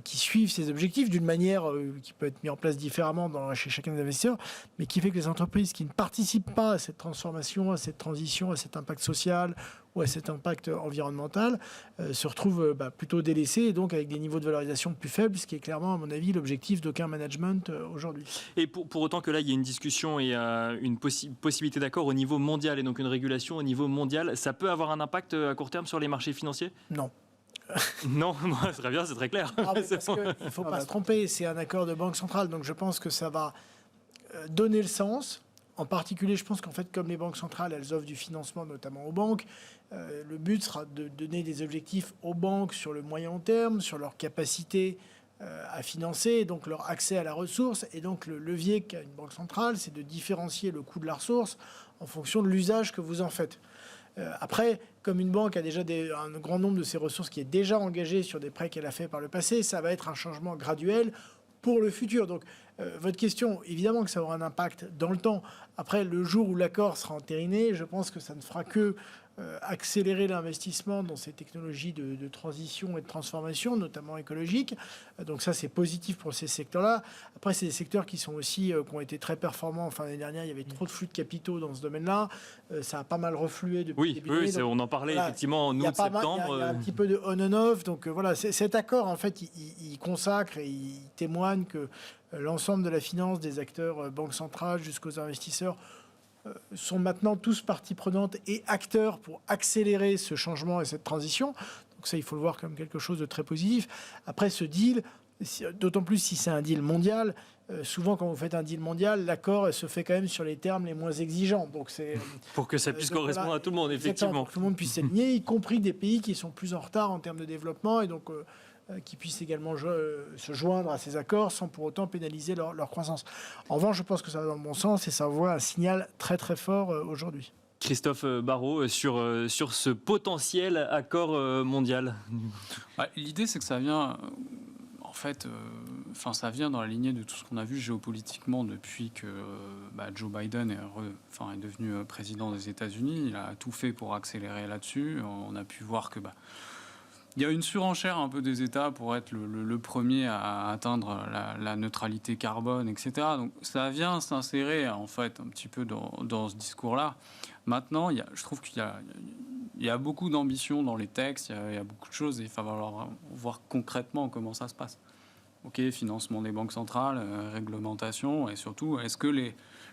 qui suivent ces objectifs d'une manière qui peut être mise en place différemment chez chacun des investisseurs, mais qui fait que les entreprises qui ne participent pas à cette transformation, à cette transition, à cet impact social ou à cet impact environnemental se retrouvent plutôt délaissés, et donc avec des niveaux de valorisation plus faibles, ce qui est clairement, à mon avis, l'objectif d'aucun management aujourd'hui. Et pour autant que là, il y a une discussion et une possibilité d'accord au niveau mondial, et donc une régulation au niveau mondial, ça peut avoir un impact à court terme sur les marchés financiers ? Non. Non, c'est très bien, c'est très clair. Parce qu'il ne faut pas se tromper, c'est un accord de banque centrale, donc je pense que ça va donner le sens, En particulier, je pense qu'en fait, comme les banques centrales, elles offrent du financement, notamment aux banques, le but sera de donner des objectifs aux banques sur le moyen terme, sur leur capacité à financer, et donc leur accès à la ressource. Et donc le levier qu'a une banque centrale, c'est de différencier le coût de la ressource en fonction de l'usage que vous en faites. Après, comme une banque a déjà un grand nombre de ses ressources qui est déjà engagée sur des prêts qu'elle a fait par le passé, ça va être un changement graduel pour le futur. Donc, votre question, évidemment que ça aura un impact dans le temps. Après, le jour où l'accord sera entériné, je pense que ça ne fera que accélérer l'investissement dans ces technologies de transition et de transformation, notamment écologiques. Donc ça, c'est positif pour ces secteurs-là. Après, c'est des secteurs qui sont aussi, qui ont été très performants. Enfin, l'année dernière, il y avait trop de flux de capitaux dans ce domaine-là. Ça a pas mal reflué depuis le début de l'année. Oui, on en parlait effectivement en août-septembre. Il y a un petit peu de on and off. Donc voilà, cet accord, en fait, il consacre et il témoigne que l'ensemble de la finance, des acteurs, banques centrales jusqu'aux investisseurs, sont maintenant tous parties prenantes et acteurs pour accélérer ce changement et cette transition. Donc ça, il faut le voir comme quelque chose de très positif. Après, ce deal, d'autant plus si c'est un deal mondial, souvent quand vous faites un deal mondial, l'accord se fait quand même sur les termes les moins exigeants. Donc c'est pour que ça puisse correspondre à tout le monde, effectivement. Pour que tout le monde puisse s'aligner, y compris des pays qui sont plus en retard en termes de développement, et donc qui puissent également se joindre à ces accords sans pour autant pénaliser leur croissance. En revanche, je pense que ça va dans le bon sens et ça envoie un signal très très fort aujourd'hui. Christophe Barrot, sur ce potentiel accord mondial. L'idée, c'est que ça vient, ça vient dans la lignée de tout ce qu'on a vu géopolitiquement depuis que Joe Biden est devenu président des États-Unis. Il a tout fait pour accélérer là-dessus. On a pu voir que il y a une surenchère un peu des États pour être le premier à atteindre la neutralité carbone, etc. Donc ça vient s'insérer en fait un petit peu dans ce discours-là. Maintenant, je trouve qu'il y a beaucoup d'ambition dans les textes, il y a beaucoup de choses et il va falloir voir concrètement comment ça se passe. Ok, financement des banques centrales, réglementation et surtout, est-ce que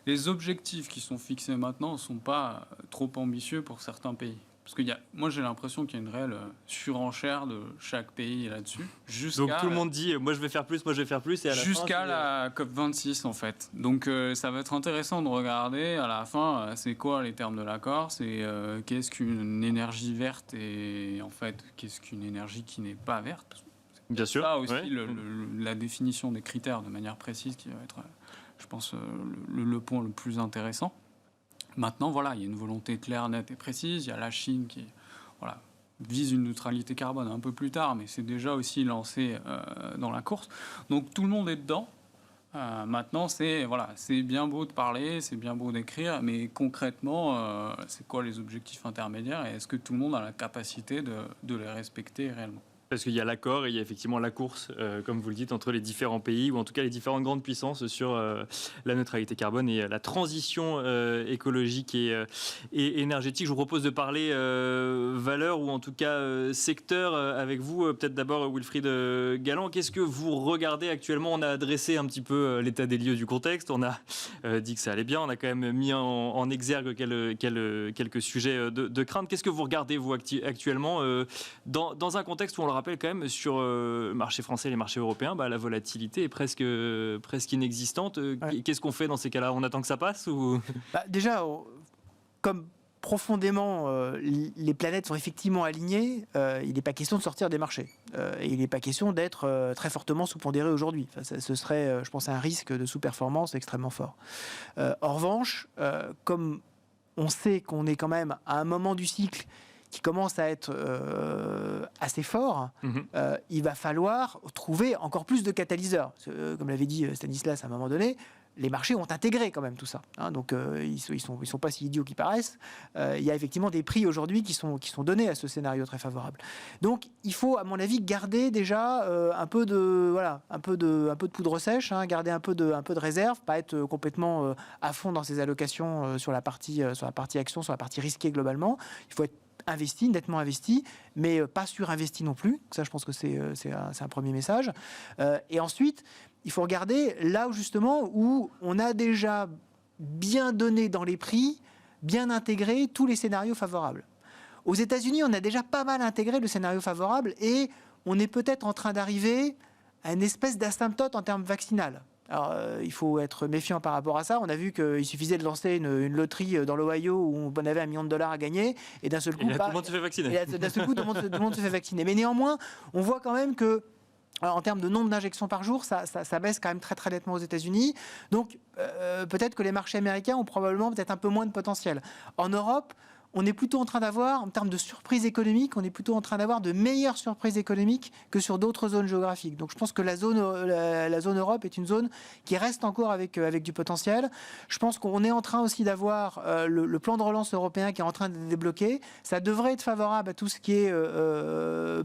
les objectifs qui sont fixés maintenant ne sont pas trop ambitieux pour certains pays ? Parce que moi, j'ai l'impression qu'il y a une réelle surenchère de chaque pays là-dessus. Donc tout le monde dit moi je vais faire plus, et à la jusqu'à la COP26 en fait. Donc ça va être intéressant de regarder à la fin c'est quoi les termes de l'accord, c'est qu'est-ce qu'une énergie verte et en fait qu'est-ce qu'une énergie qui n'est pas verte. Bien sûr. Ça aussi la définition des critères de manière précise qui va être, je pense, le point le plus intéressant. Maintenant, il y a une volonté claire, nette et précise. Il y a la Chine qui vise une neutralité carbone un peu plus tard, mais c'est déjà aussi lancé dans la course. Donc tout le monde est dedans. Maintenant, c'est bien beau de parler, c'est bien beau d'écrire, mais concrètement, c'est quoi les objectifs intermédiaires et est-ce que tout le monde a la capacité de les respecter réellement ? Parce qu'il y a l'accord et il y a effectivement la course, comme vous le dites, entre les différents pays, ou en tout cas les différentes grandes puissances sur la neutralité carbone et la transition écologique et énergétique. Je vous propose de parler valeurs ou en tout cas secteur avec vous. Peut-être d'abord Wilfried Galland. Qu'est-ce que vous regardez actuellement ? On a adressé un petit peu l'état des lieux du contexte. On a dit que ça allait bien. On a quand même mis en exergue quelques sujets de crainte. Qu'est-ce que vous regardez, vous, actuellement dans un contexte où on le rappelle quand même, sur le marché français et les marchés européens, la volatilité est presque inexistante. Ouais. Qu'est-ce qu'on fait dans ces cas-là ? On attend que ça passe ou... Déjà, comme profondément les planètes sont effectivement alignées, il n'est pas question de sortir des marchés. Et il n'est pas question d'être très fortement sous-pondéré aujourd'hui. Ce serait, je pense, un risque de sous-performance extrêmement fort. En revanche, comme on sait qu'on est quand même à un moment du cycle qui commence à être assez fort, il va falloir trouver encore plus de catalyseurs. Comme l'avait dit Stanislas à un moment donné, les marchés ont intégré quand même tout ça. Donc ils sont pas si idiots qu'ils paraissent. Il y a effectivement des prix aujourd'hui qui sont donnés à ce scénario très favorable. Donc il faut, à mon avis, garder déjà un peu de poudre sèche, garder un peu de réserve, pas être complètement à fond dans ses allocations sur la partie action, sur la partie risquée globalement. Il faut être nettement investi, mais pas surinvesti non plus. Ça, je pense que c'est un premier message. Et ensuite, il faut regarder là où on a déjà bien donné dans les prix, bien intégré tous les scénarios favorables. Aux États-Unis, on a déjà pas mal intégré le scénario favorable et on est peut-être en train d'arriver à une espèce d'asymptote en termes vaccinal. Alors, il faut être méfiant par rapport à ça. On a vu qu'il suffisait de lancer une loterie dans l'Ohio où on avait $1 million à gagner, et d'un seul coup, tout le monde se fait vacciner. D'un seul coup, tout le monde se fait vacciner. Mais néanmoins, on voit quand même que en termes de nombre d'injections par jour, ça baisse quand même très très nettement aux États-Unis. Donc peut-être que les marchés américains ont probablement peut-être un peu moins de potentiel. En Europe, on est plutôt en train d'avoir, en termes de surprises économiques, on est plutôt en train d'avoir de meilleures surprises économiques que sur d'autres zones géographiques. Donc je pense que la zone Europe est une zone qui reste encore avec du potentiel. Je pense qu'on est en train aussi d'avoir le plan de relance européen qui est en train de débloquer. Ça devrait être favorable à tout ce qui est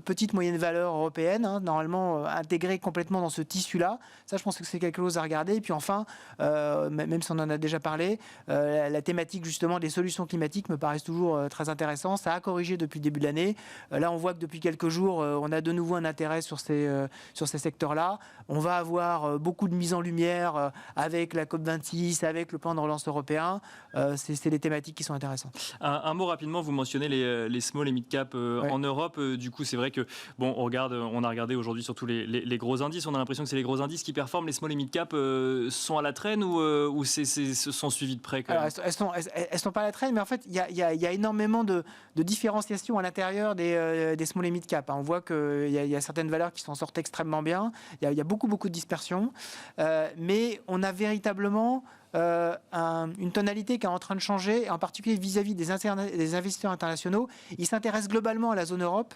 petite moyenne valeur européenne, hein, normalement intégré complètement dans ce tissu-là. Ça, je pense que c'est quelque chose à regarder. Et puis enfin, même si on en a déjà parlé, la thématique justement des solutions climatiques me paraît toujours très intéressant. Ça a corrigé depuis le début de l'année. Là, on voit que depuis quelques jours, on a de nouveau un intérêt sur ces secteurs-là. On va avoir beaucoup de mise en lumière avec la COP26, avec le plan de relance européen. C'est les thématiques qui sont intéressantes. Un mot rapidement, vous mentionnez les small et mid cap en Europe. Du coup, c'est vrai que on a regardé aujourd'hui surtout les gros indices. On a l'impression que c'est les gros indices qui performent. Les small et mid cap sont à la traîne ou sont suivis de près quand même. Alors, elles sont pas à la traîne, mais en fait, il y a énormément de différenciation à l'intérieur des small et mid cap. On voit qu'il y a certaines valeurs qui s'en sortent extrêmement bien. Il y a beaucoup de dispersion, mais on a véritablement une tonalité qui est en train de changer, en particulier vis-à-vis des investisseurs internationaux. Ils s'intéressent globalement à la zone Europe,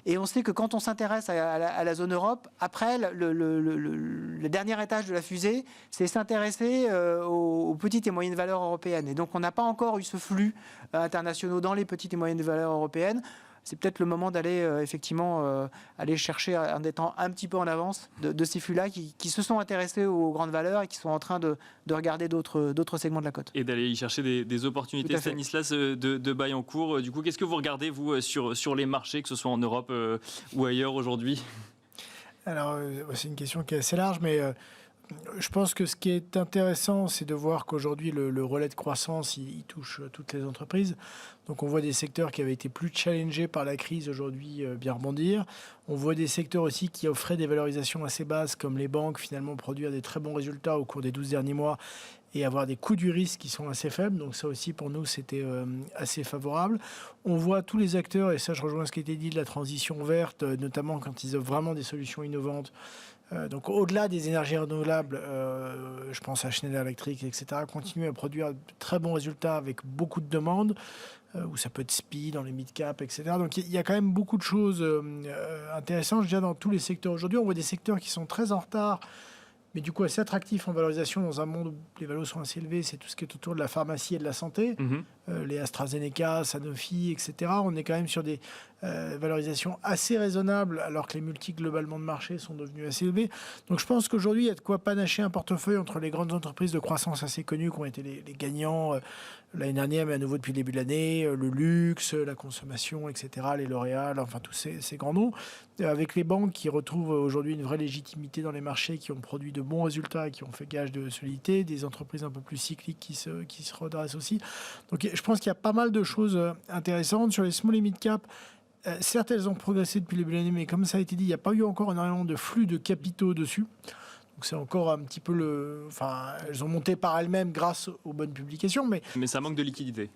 et on sait que quand on s'intéresse à la zone Europe, après, le dernier étage de la fusée, c'est s'intéresser aux petites et moyennes valeurs européennes. Et donc, on n'a pas encore eu ce flux internationaux dans les petites et moyennes valeurs européennes. C'est peut-être le moment d'aller effectivement aller chercher en étant un petit peu en avance de ces flux-là qui se sont intéressés aux grandes valeurs et qui sont en train de regarder d'autres segments de la cote. Et d'aller y chercher des opportunités, Stanislas, de buy en cours. Du coup, qu'est-ce que vous regardez, vous, sur les marchés, que ce soit en Europe ou ailleurs aujourd'hui ? Alors, c'est une question qui est assez large, mais je pense que ce qui est intéressant, c'est de voir qu'aujourd'hui, le relais de croissance, il touche toutes les entreprises. Donc, on voit des secteurs qui avaient été plus challengés par la crise aujourd'hui bien rebondir. On voit des secteurs aussi qui offraient des valorisations assez basses, comme les banques, finalement produire des très bons résultats au cours des 12 derniers mois et avoir des coûts du risque qui sont assez faibles. Donc ça aussi, pour nous, c'était assez favorable. On voit tous les acteurs, et ça je rejoins ce qui a été dit, de la transition verte, notamment quand ils offrent vraiment des solutions innovantes. Donc au-delà des énergies renouvelables, je pense à Schneider Electric, etc., continuer à produire de très bons résultats avec beaucoup de demandes, où ça peut être SPI dans les mid-cap, etc. Donc il y a quand même beaucoup de choses intéressantes. Déjà dans tous les secteurs aujourd'hui, on voit des secteurs qui sont très en retard, mais du coup assez attractifs en valorisation dans un monde où les valeurs sont assez élevées. C'est tout ce qui est autour de la pharmacie et de la santé, les AstraZeneca, Sanofi, etc. On est quand même sur des valorisations assez raisonnables, alors que les multiples globalement de marché sont devenus assez élevés. Donc je pense qu'aujourd'hui, il y a de quoi panacher un portefeuille entre les grandes entreprises de croissance assez connues qui ont été les gagnants l'année dernière, mais à nouveau depuis le début de l'année, le luxe, la consommation, etc., les L'Oréal, enfin tous ces grands noms, avec les banques qui retrouvent aujourd'hui une vraie légitimité dans les marchés, qui ont produit de bons résultats et qui ont fait gage de solidité, des entreprises un peu plus cycliques qui se redressent aussi. Donc je pense qu'il y a pas mal de choses intéressantes. Sur les small et mid cap, certes, elles ont progressé depuis le début de l'année, mais comme ça a été dit, il n'y a pas eu encore énormément de flux de capitaux dessus. Donc c'est encore un petit peu elles ont monté par elles-mêmes grâce aux bonnes publications, mais ça manque de liquidité.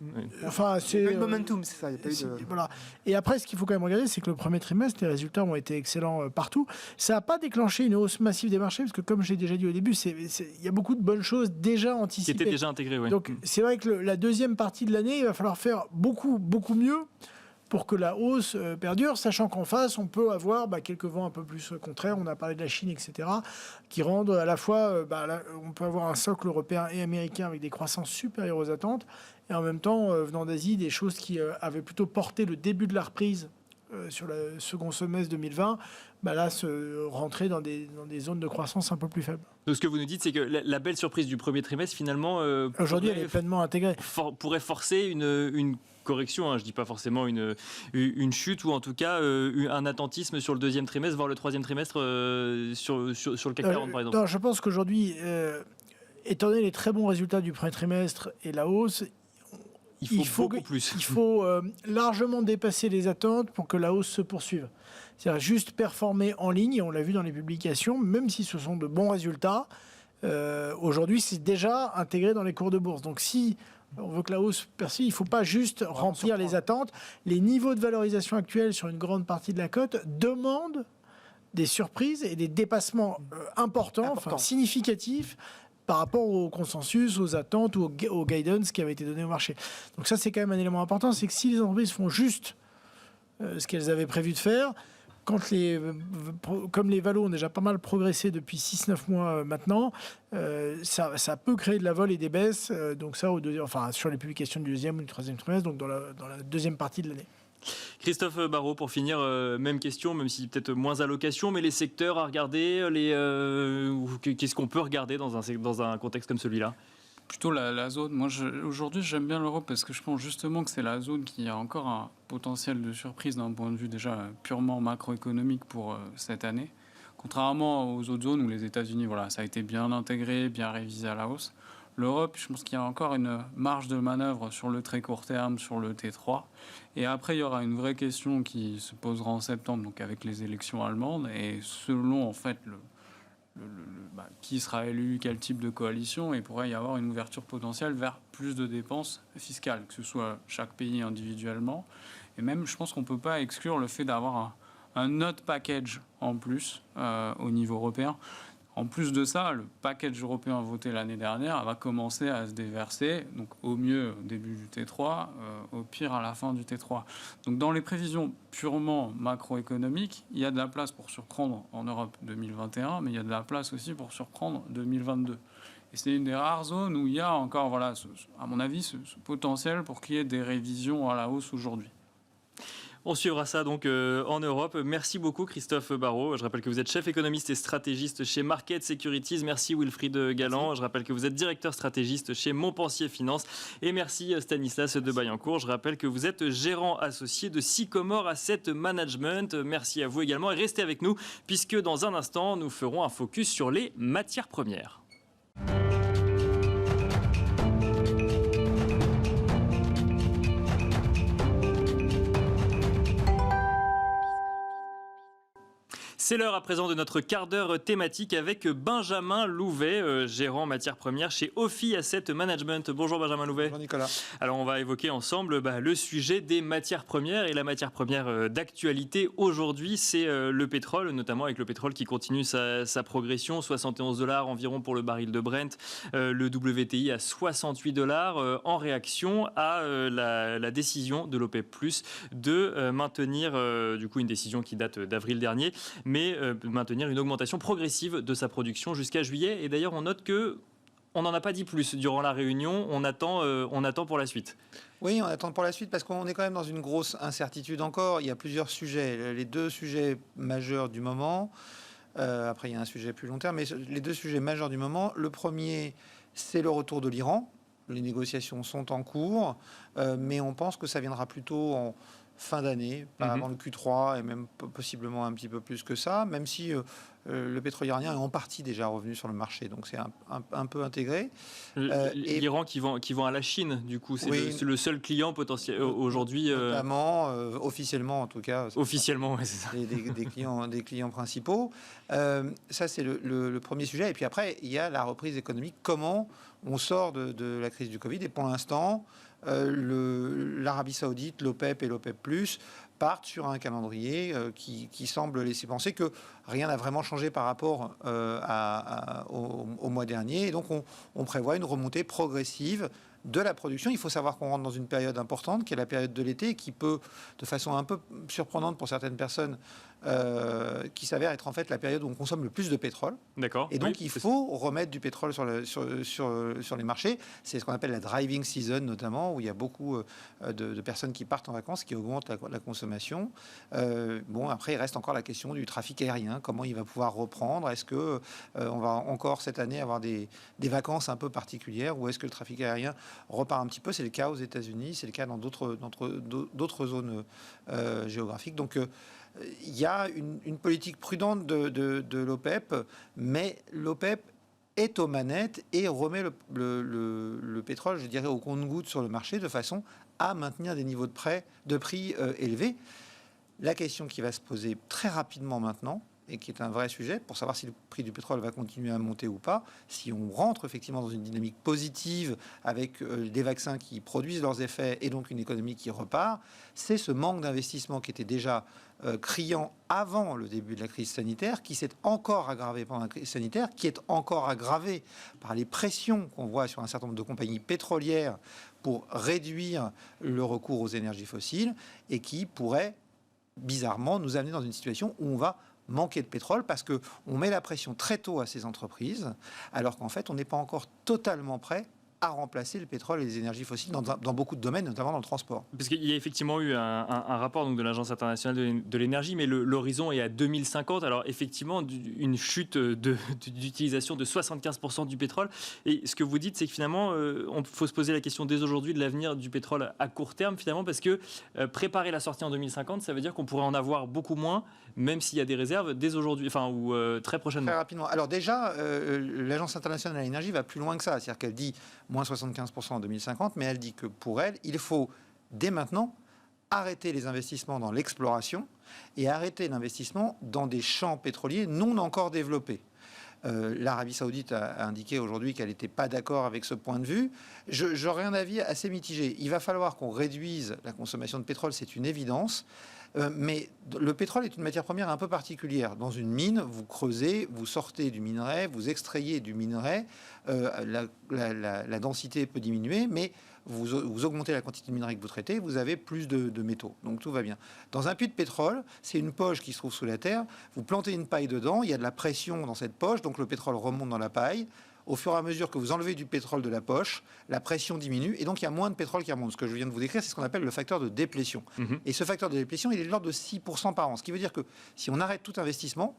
Enfin, c'est le momentum, c'est ça. Voilà. Et après, ce qu'il faut quand même regarder, c'est que le premier trimestre, les résultats ont été excellents partout. Ça n'a pas déclenché une hausse massive des marchés, parce que comme je l'ai déjà dit au début, il y a beaucoup de bonnes choses déjà anticipées. Qui étaient déjà intégrées, oui. Donc c'est vrai que la deuxième partie de l'année, il va falloir faire beaucoup, beaucoup mieux pour que la hausse perdure, sachant qu'en face, on peut avoir quelques vents un peu plus contraires. On a parlé de la Chine, etc., qui rendent à la fois, on peut avoir un socle européen et américain avec des croissances supérieures aux attentes, et en même temps, venant d'Asie, des choses qui avaient plutôt porté le début de la reprise sur le second semestre 2020, là, rentrer dans des zones de croissance un peu plus faibles. Donc ce que vous nous dites, c'est que la belle surprise du premier trimestre, finalement, aujourd'hui, elle est pleinement intégrée. Pourrait forcer une correction, je ne dis pas forcément une chute, ou en tout cas un attentisme sur le deuxième trimestre, voire le troisième trimestre sur le CAC 40, par exemple. Non, je pense qu'aujourd'hui, étant donné les très bons résultats du premier trimestre et la hausse, il faut largement dépasser les attentes pour que la hausse se poursuive. C'est-à-dire juste performer en ligne, on l'a vu dans les publications, même si ce sont de bons résultats, aujourd'hui, c'est déjà intégré dans les cours de bourse. Donc si on veut que la hausse persiste, il ne faut pas juste remplir les attentes. Les niveaux de valorisation actuels sur une grande partie de la cote demandent des surprises et des dépassements importants, significatifs, par rapport au consensus, aux attentes ou au guidance qui avait été donné au marché. Donc ça, c'est quand même un élément important, c'est que si les entreprises font juste ce qu'elles avaient prévu de faire, comme les valos ont déjà pas mal progressé depuis 6-9 mois maintenant, ça peut créer de la vol et des baisses, donc ça, sur les publications du deuxième ou du troisième trimestre, donc dans la deuxième partie de l'année. Christophe Barrot, pour finir, même question, même si peut-être moins allocation, mais les secteurs à regarder, qu'est-ce qu'on peut regarder dans un contexte comme celui-là ? Plutôt la zone. Moi, aujourd'hui, j'aime bien l'Europe parce que je pense justement que c'est la zone qui a encore un potentiel de surprise d'un point de vue déjà purement macroéconomique pour cette année. Contrairement aux autres zones où les États-Unis, ça a été bien intégré, bien révisé à la hausse. L'Europe, je pense qu'il y a encore une marge de manœuvre sur le très court terme, sur le T3. Et après, il y aura une vraie question qui se posera en septembre, donc avec les élections allemandes. Et selon, en fait, qui sera élu, quel type de coalition, il pourrait y avoir une ouverture potentielle vers plus de dépenses fiscales, que ce soit chaque pays individuellement. Et même, je pense qu'on ne peut pas exclure le fait d'avoir un note package en plus au niveau européen. En plus de ça, le package européen voté l'année dernière va commencer à se déverser, donc au mieux au début du T3, au pire à la fin du T3. Donc dans les prévisions purement macroéconomiques, il y a de la place pour surprendre en Europe 2021, mais il y a de la place aussi pour surprendre 2022. Et c'est une des rares zones où il y a encore, à mon avis, ce potentiel pour qu'il y ait des révisions à la hausse aujourd'hui. On suivra ça donc en Europe. Merci beaucoup Christophe Barrot. Je rappelle que vous êtes chef économiste et stratégiste chez Market Securities. Merci Wilfried Galland. Merci. Je rappelle que vous êtes directeur stratégiste chez Montpensier Finance. Et merci Stanislas de Baillancourt. Je rappelle que vous êtes gérant associé de Sycomore Asset Management. Merci à vous également et restez avec nous puisque dans un instant, nous ferons un focus sur les matières premières. C'est l'heure à présent de notre quart d'heure thématique avec Benjamin Louvet, gérant matières premières chez Ophi Asset Management. Bonjour Benjamin Louvet. Bonjour Nicolas. Alors on va évoquer ensemble le sujet des matières premières et la matière première d'actualité aujourd'hui, c'est le pétrole, notamment avec le pétrole qui continue sa progression, $71 environ pour le baril de Brent, le WTI à $68 en réaction à la décision de l'OPEP+ de maintenir du coup une décision qui date d'avril dernier, mais maintenir une augmentation progressive de sa production jusqu'à juillet. Et d'ailleurs, on note que on n'en a pas dit plus durant la réunion. On attend pour la suite. Oui, on attend pour la suite parce qu'on est quand même dans une grosse incertitude encore. Il y a plusieurs sujets. Les deux sujets majeurs du moment. Après, il y a un sujet plus long terme, mais les deux sujets majeurs du moment. Le premier, c'est le retour de l'Iran. Les négociations sont en cours, mais on pense que ça viendra plutôt en fin d'année, pas avant le Q3 et même possiblement un petit peu plus que ça, même si le pétrole iranien est en partie déjà revenu sur le marché, donc c'est un peu intégré. L'Iran qui vend à la Chine, du coup, c'est le seul client potentiel aujourd'hui. Notamment, officiellement en tout cas. Officiellement, oui, c'est ça. Des clients principaux. Ça, c'est le premier sujet. Et puis après, il y a la reprise économique. Comment on sort de la crise du Covid? Et pour l'instant, l'Arabie Saoudite, l'OPEP et l'OPEP+, partent sur un calendrier qui semble laisser penser que rien n'a vraiment changé par rapport au mois dernier. Et donc, on prévoit une remontée progressive de la production. Il faut savoir qu'on rentre dans une période importante, qui est la période de l'été, qui peut, de façon un peu surprenante pour certaines personnes, qui s'avère être en fait la période où on consomme le plus de pétrole. D'accord. Et donc, il faut remettre du pétrole sur les marchés. C'est ce qu'on appelle la driving season, notamment, où il y a beaucoup de personnes qui partent en vacances, qui augmentent la consommation. Après, il reste encore la question du trafic aérien. Comment il va pouvoir reprendre? Est-ce que on va encore cette année avoir des vacances un peu particulières, ou est-ce que le trafic aérien repart un petit peu? C'est le cas aux États-Unis, c'est le cas dans d'autres zones géographiques. Donc, il y a une politique prudente de l'OPEP, mais l'OPEP est aux manettes et remet le pétrole, je dirais, au compte-gouttes sur le marché de façon à maintenir des niveaux de prix élevés. La question qui va se poser très rapidement maintenant, et qui est un vrai sujet pour savoir si le prix du pétrole va continuer à monter ou pas, si on rentre effectivement dans une dynamique positive avec des vaccins qui produisent leurs effets et donc une économie qui repart, c'est ce manque d'investissement qui était déjà criant avant le début de la crise sanitaire, qui s'est encore aggravé pendant la crise sanitaire, qui est encore aggravé par les pressions qu'on voit sur un certain nombre de compagnies pétrolières pour réduire le recours aux énergies fossiles et qui pourrait bizarrement nous amener dans une situation où on va manquer de pétrole parce qu'on met la pression très tôt à ces entreprises alors qu'en fait on n'est pas encore totalement prêt à remplacer le pétrole et les énergies fossiles dans beaucoup de domaines, notamment dans le transport. Parce qu'il y a effectivement eu un rapport donc, de l'Agence internationale de l'énergie, mais l'horizon est à 2050. Alors effectivement, une chute d'utilisation de 75% du pétrole. Et ce que vous dites, c'est que finalement, il faut se poser la question dès aujourd'hui de l'avenir du pétrole à court terme, finalement, parce que préparer la sortie en 2050, ça veut dire qu'on pourrait en avoir beaucoup moins, même s'il y a des réserves dès aujourd'hui, ou très prochainement. Très rapidement. Alors déjà, l'Agence internationale de l'énergie va plus loin que ça. C'est-à-dire qu'elle dit moins 75% en 2050, mais elle dit que pour elle, il faut dès maintenant arrêter les investissements dans l'exploration et arrêter l'investissement dans des champs pétroliers non encore développés. L'Arabie Saoudite a indiqué aujourd'hui qu'elle n'était pas d'accord avec ce point de vue. J'aurais un avis assez mitigé. Il va falloir qu'on réduise la consommation de pétrole, c'est une évidence. Mais le pétrole est une matière première un peu particulière. Dans une mine, vous creusez, vous sortez du minerai, vous extrayez du minerai. La densité peut diminuer, mais vous augmentez la quantité de minerai que vous traitez, vous avez plus de métaux. Donc tout va bien. Dans un puits de pétrole, c'est une poche qui se trouve sous la terre. Vous plantez une paille dedans, il y a de la pression dans cette poche, donc le pétrole remonte dans la paille. Au fur et à mesure que vous enlevez du pétrole de la poche, la pression diminue et donc il y a moins de pétrole qui remonte. Ce que je viens de vous décrire, c'est ce qu'on appelle le facteur de déplétion. Et ce facteur de déplétion, il est de l'ordre de 6% par an. Ce qui veut dire que si on arrête tout investissement,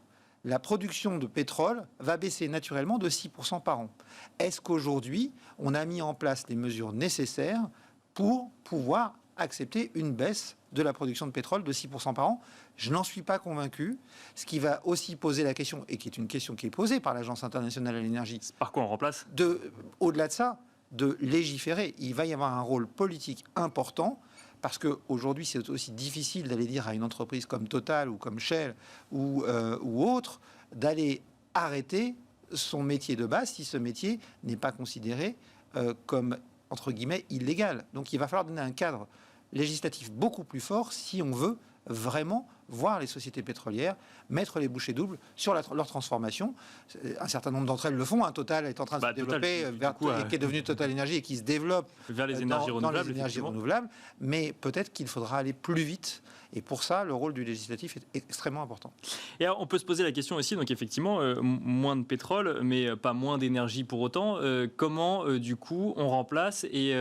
la production de pétrole va baisser naturellement de 6% par an. Est-ce qu'aujourd'hui, on a mis en place les mesures nécessaires pour pouvoir accepter une baisse de la production de pétrole de 6% par an? Je n'en suis pas convaincu. Ce qui va aussi poser la question, et qui est une question qui est posée par l'Agence internationale de l'énergie. Par quoi on remplace ? Au-delà de ça, de légiférer. Il va y avoir un rôle politique important, parce qu'aujourd'hui, c'est aussi difficile d'aller dire à une entreprise comme Total ou comme Shell ou autre, d'aller arrêter son métier de base si ce métier n'est pas considéré comme, entre guillemets, illégal. Donc il va falloir donner un cadre législatif beaucoup plus fort si on veut vraiment voir les sociétés pétrolières mettre les bouchées doubles sur leur transformation. Un certain nombre d'entre elles le font. Total est en train de se développer, qui est devenu Total Énergie et qui se développe vers les énergies renouvelables. Mais peut-être qu'il faudra aller plus vite. Et pour ça, le rôle du législatif est extrêmement important. Et alors, on peut se poser la question aussi, donc effectivement, moins de pétrole, mais pas moins d'énergie pour autant. Comment, du coup, on remplace et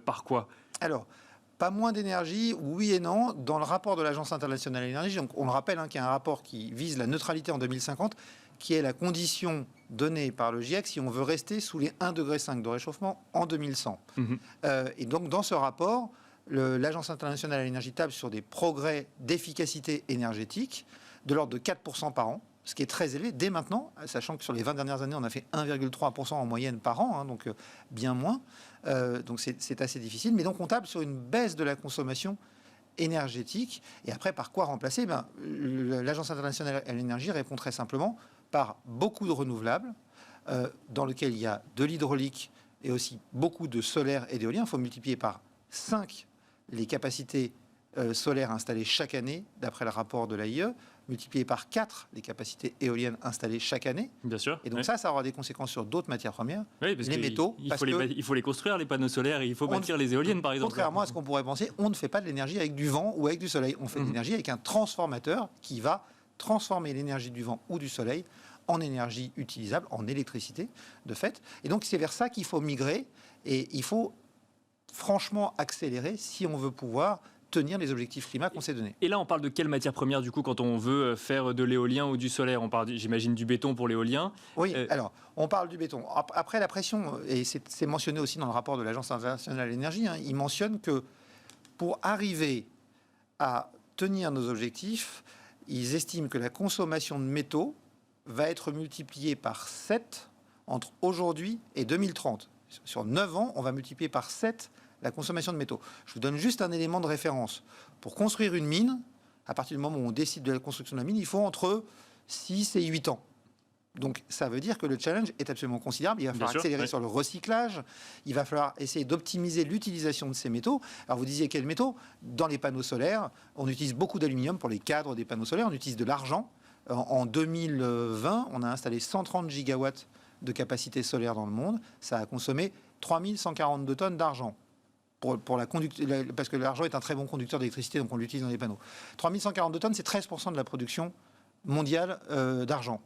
par quoi ? Alors, pas moins d'énergie, oui et non. Dans le rapport de l'Agence internationale de l'énergie, donc on le rappelle, qu'il y a un rapport qui vise la neutralité en 2050, qui est la condition donnée par le GIEC si on veut rester sous les 1,5 degré de réchauffement en 2100. Et donc, dans ce rapport, l'Agence internationale de l'énergie table sur des progrès d'efficacité énergétique de l'ordre de 4% par an, ce qui est très élevé dès maintenant, sachant que sur les 20 dernières années, on a fait 1,3% en moyenne par an, donc bien moins. Donc c'est assez difficile. Mais donc on table sur une baisse de la consommation énergétique. Et après, par quoi remplacer ? L'Agence internationale de l'énergie répond très simplement par beaucoup de renouvelables, dans lequel il y a de l'hydraulique et aussi beaucoup de solaire et d'éolien. Il faut multiplier par 5 les capacités solaires installées chaque année, d'après le rapport de l'AIE, multiplié par 4 les capacités éoliennes installées chaque année. Bien sûr. Et donc ça aura des conséquences sur d'autres matières premières, oui, parce les métaux. Il faut les construire, les panneaux solaires, et il faut bâtir les éoliennes, par exemple. Contrairement à ce qu'on pourrait penser, on ne fait pas de l'énergie avec du vent ou avec du soleil. On fait de l'énergie avec un transformateur qui va transformer l'énergie du vent ou du soleil en énergie utilisable, en électricité, de fait. Et donc c'est vers ça qu'il faut migrer, et il faut franchement accélérer si on veut pouvoir tenir les objectifs climat qu'on s'est donnés. Et là, on parle de quelle matière première, du coup, quand on veut faire de l'éolien ou du solaire ? On parle, j'imagine, du béton pour l'éolien. Oui, alors, on parle du béton. Après, la pression, et c'est mentionné aussi dans le rapport de l'Agence internationale de l'énergie, il mentionne que pour arriver à tenir nos objectifs, ils estiment que la consommation de métaux va être multipliée par 7 entre aujourd'hui et 2030. Sur 9 ans, on va multiplier par 7 la consommation de métaux. Je vous donne juste un élément de référence. Pour construire une mine, à partir du moment où on décide de la construction de la mine, il faut entre 6 et 8 ans. Donc ça veut dire que le challenge est absolument considérable. Il va falloir accélérer sur le recyclage. Il va falloir essayer d'optimiser l'utilisation de ces métaux. Alors vous disiez quels métaux? Dans les panneaux solaires, on utilise beaucoup d'aluminium pour les cadres des panneaux solaires. On utilise de l'argent. En 2020, on a installé 130 gigawatts de capacité solaire dans le monde. Ça a consommé 3142 tonnes d'argent. Parce que l'argent est un très bon conducteur d'électricité, donc on l'utilise dans les panneaux. 3142 tonnes, c'est 13% de la production mondiale d'argent.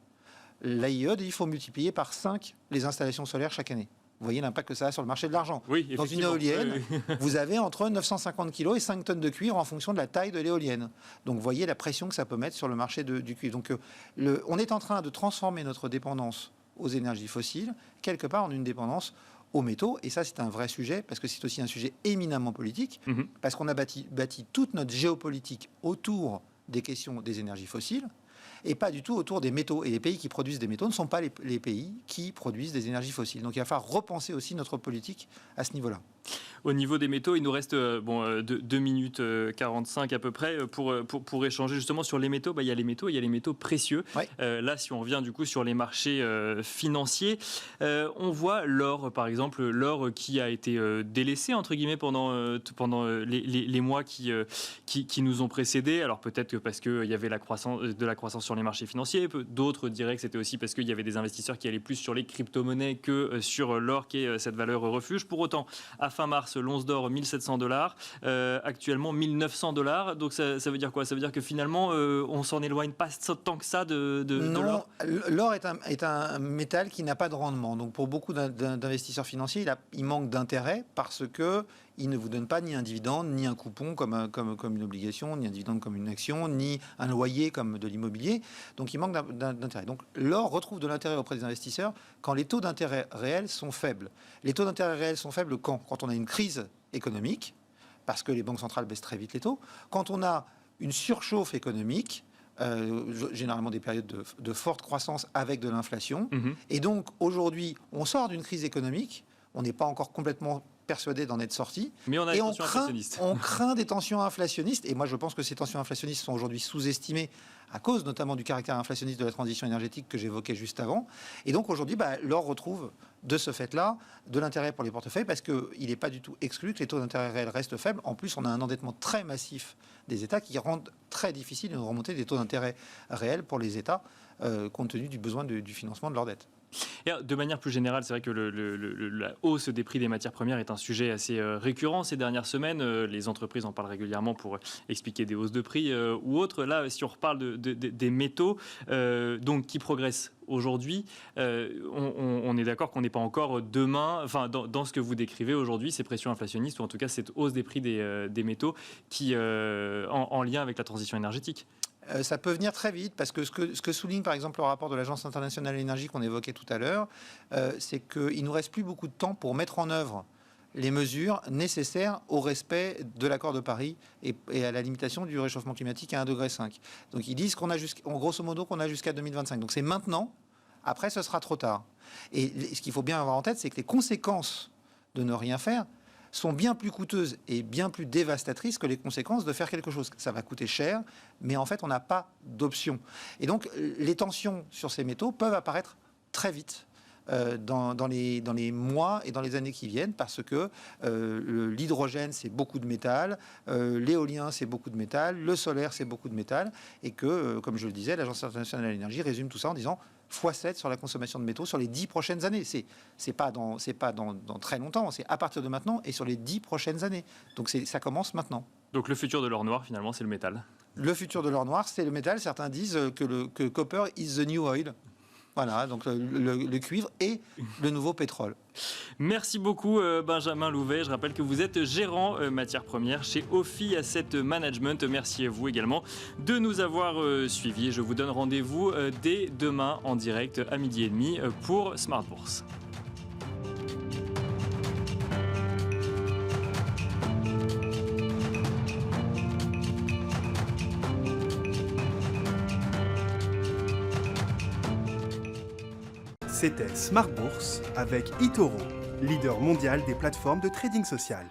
L'AIE, il faut multiplier par 5 les installations solaires chaque année. Vous voyez l'impact que ça a sur le marché de l'argent. Oui, dans une éolienne, vous avez entre 950 kg et 5 tonnes de cuivre en fonction de la taille de l'éolienne. Donc vous voyez la pression que ça peut mettre sur le marché du cuivre. Donc on est en train de transformer notre dépendance aux énergies fossiles, quelque part en une dépendance aux métaux. Et ça, c'est un vrai sujet, parce que c'est aussi un sujet éminemment politique, parce qu'on a bâti toute notre géopolitique autour des questions des énergies fossiles, et pas du tout autour des métaux. Et les pays qui produisent des métaux ne sont pas les pays qui produisent des énergies fossiles. Donc il va falloir repenser aussi notre politique à ce niveau-là. Au niveau des métaux, il nous reste 2 minutes 45 à peu près pour échanger justement sur les métaux. Il y a les métaux, il y a les métaux précieux. Ouais. Là, si on revient du coup sur les marchés financiers, on voit l'or, par exemple, l'or qui a été délaissé entre guillemets pendant les mois qui nous ont précédés. Alors peut-être que parce qu'il y avait de la croissance sur les marchés financiers. D'autres diraient que c'était aussi parce qu'il y avait des investisseurs qui allaient plus sur les crypto-monnaies que sur l'or, qui est cette valeur refuge. Pour autant, à fin mars, l'once d'or $1,700, actuellement $1,900. Donc ça veut dire quoi? Ça veut dire que finalement, on s'en éloigne pas tant que ça de l'or. L'or est un métal qui n'a pas de rendement. Donc pour beaucoup d'investisseurs financiers, il manque d'intérêt parce que il ne vous donne pas ni un dividende, ni un coupon comme une obligation, ni un dividende comme une action, ni un loyer comme de l'immobilier. Donc il manque d'intérêt. Donc l'or retrouve de l'intérêt auprès des investisseurs quand les taux d'intérêt réels sont faibles. Les taux d'intérêt réels sont faibles quand on a une crise économique, parce que les banques centrales baissent très vite les taux, quand on a une surchauffe économique, généralement des périodes de forte croissance avec de l'inflation. Et donc aujourd'hui, on sort d'une crise économique, on n'est pas encore complètement persuadé d'en être sorti. Mais on a des tensions inflationnistes. On craint des tensions inflationnistes. Et moi, je pense que ces tensions inflationnistes sont aujourd'hui sous-estimées à cause notamment du caractère inflationniste de la transition énergétique que j'évoquais juste avant. Et donc aujourd'hui, l'or retrouve de ce fait-là de l'intérêt pour les portefeuilles parce qu'il n'est pas du tout exclu que les taux d'intérêt réels restent faibles. En plus, on a un endettement très massif des États qui rend très difficile de remonter des taux d'intérêt réels pour les États compte tenu du besoin du financement de leur dette. Et de manière plus générale, c'est vrai que la hausse des prix des matières premières est un sujet assez récurrent ces dernières semaines. Les entreprises en parlent régulièrement pour expliquer des hausses de prix ou autres. Là, si on reparle des métaux, donc qui progressent aujourd'hui, on est d'accord qu'on n'est pas encore demain, enfin dans ce que vous décrivez aujourd'hui, ces pressions inflationnistes ou en tout cas cette hausse des prix des métaux qui en lien avec la transition énergétique. Ça peut venir très vite parce que ce que souligne par exemple le rapport de l'Agence internationale de l'énergie qu'on évoquait tout à l'heure, c'est qu'il ne nous reste plus beaucoup de temps pour mettre en œuvre les mesures nécessaires au respect de l'accord de Paris et à la limitation du réchauffement climatique à 1,5 degré. Donc ils disent grosso modo qu'on a jusqu'à 2025. Donc c'est maintenant, après ce sera trop tard. Et ce qu'il faut bien avoir en tête, c'est que les conséquences de ne rien faire sont bien plus coûteuses et bien plus dévastatrices que les conséquences de faire quelque chose. Ça va coûter cher, mais en fait, on n'a pas d'option. Et donc, les tensions sur ces métaux peuvent apparaître très vite dans les mois et dans les années qui viennent, parce que l'hydrogène, c'est beaucoup de métal, l'éolien, c'est beaucoup de métal, le solaire, c'est beaucoup de métal, et que, comme je le disais, l'Agence internationale de l'énergie résume tout ça en disant x7 sur la consommation de métaux sur les 10 prochaines années. C'est pas dans très longtemps, c'est à partir de maintenant et sur les 10 prochaines années. Donc ça commence maintenant. Donc le futur de l'or noir, finalement, c'est le métal. Le futur de l'or noir, c'est le métal. Certains disent que copper is the new oil. Voilà, donc le cuivre et le nouveau pétrole. Merci beaucoup Benjamin Louvet. Je rappelle que vous êtes gérant matières premières chez Ophi Asset Management. Merci à vous également de nous avoir suivis. Je vous donne rendez-vous dès demain en direct à 12h30 pour Smart Bourse. C'était Smart Bourse avec eToro, leader mondial des plateformes de trading social.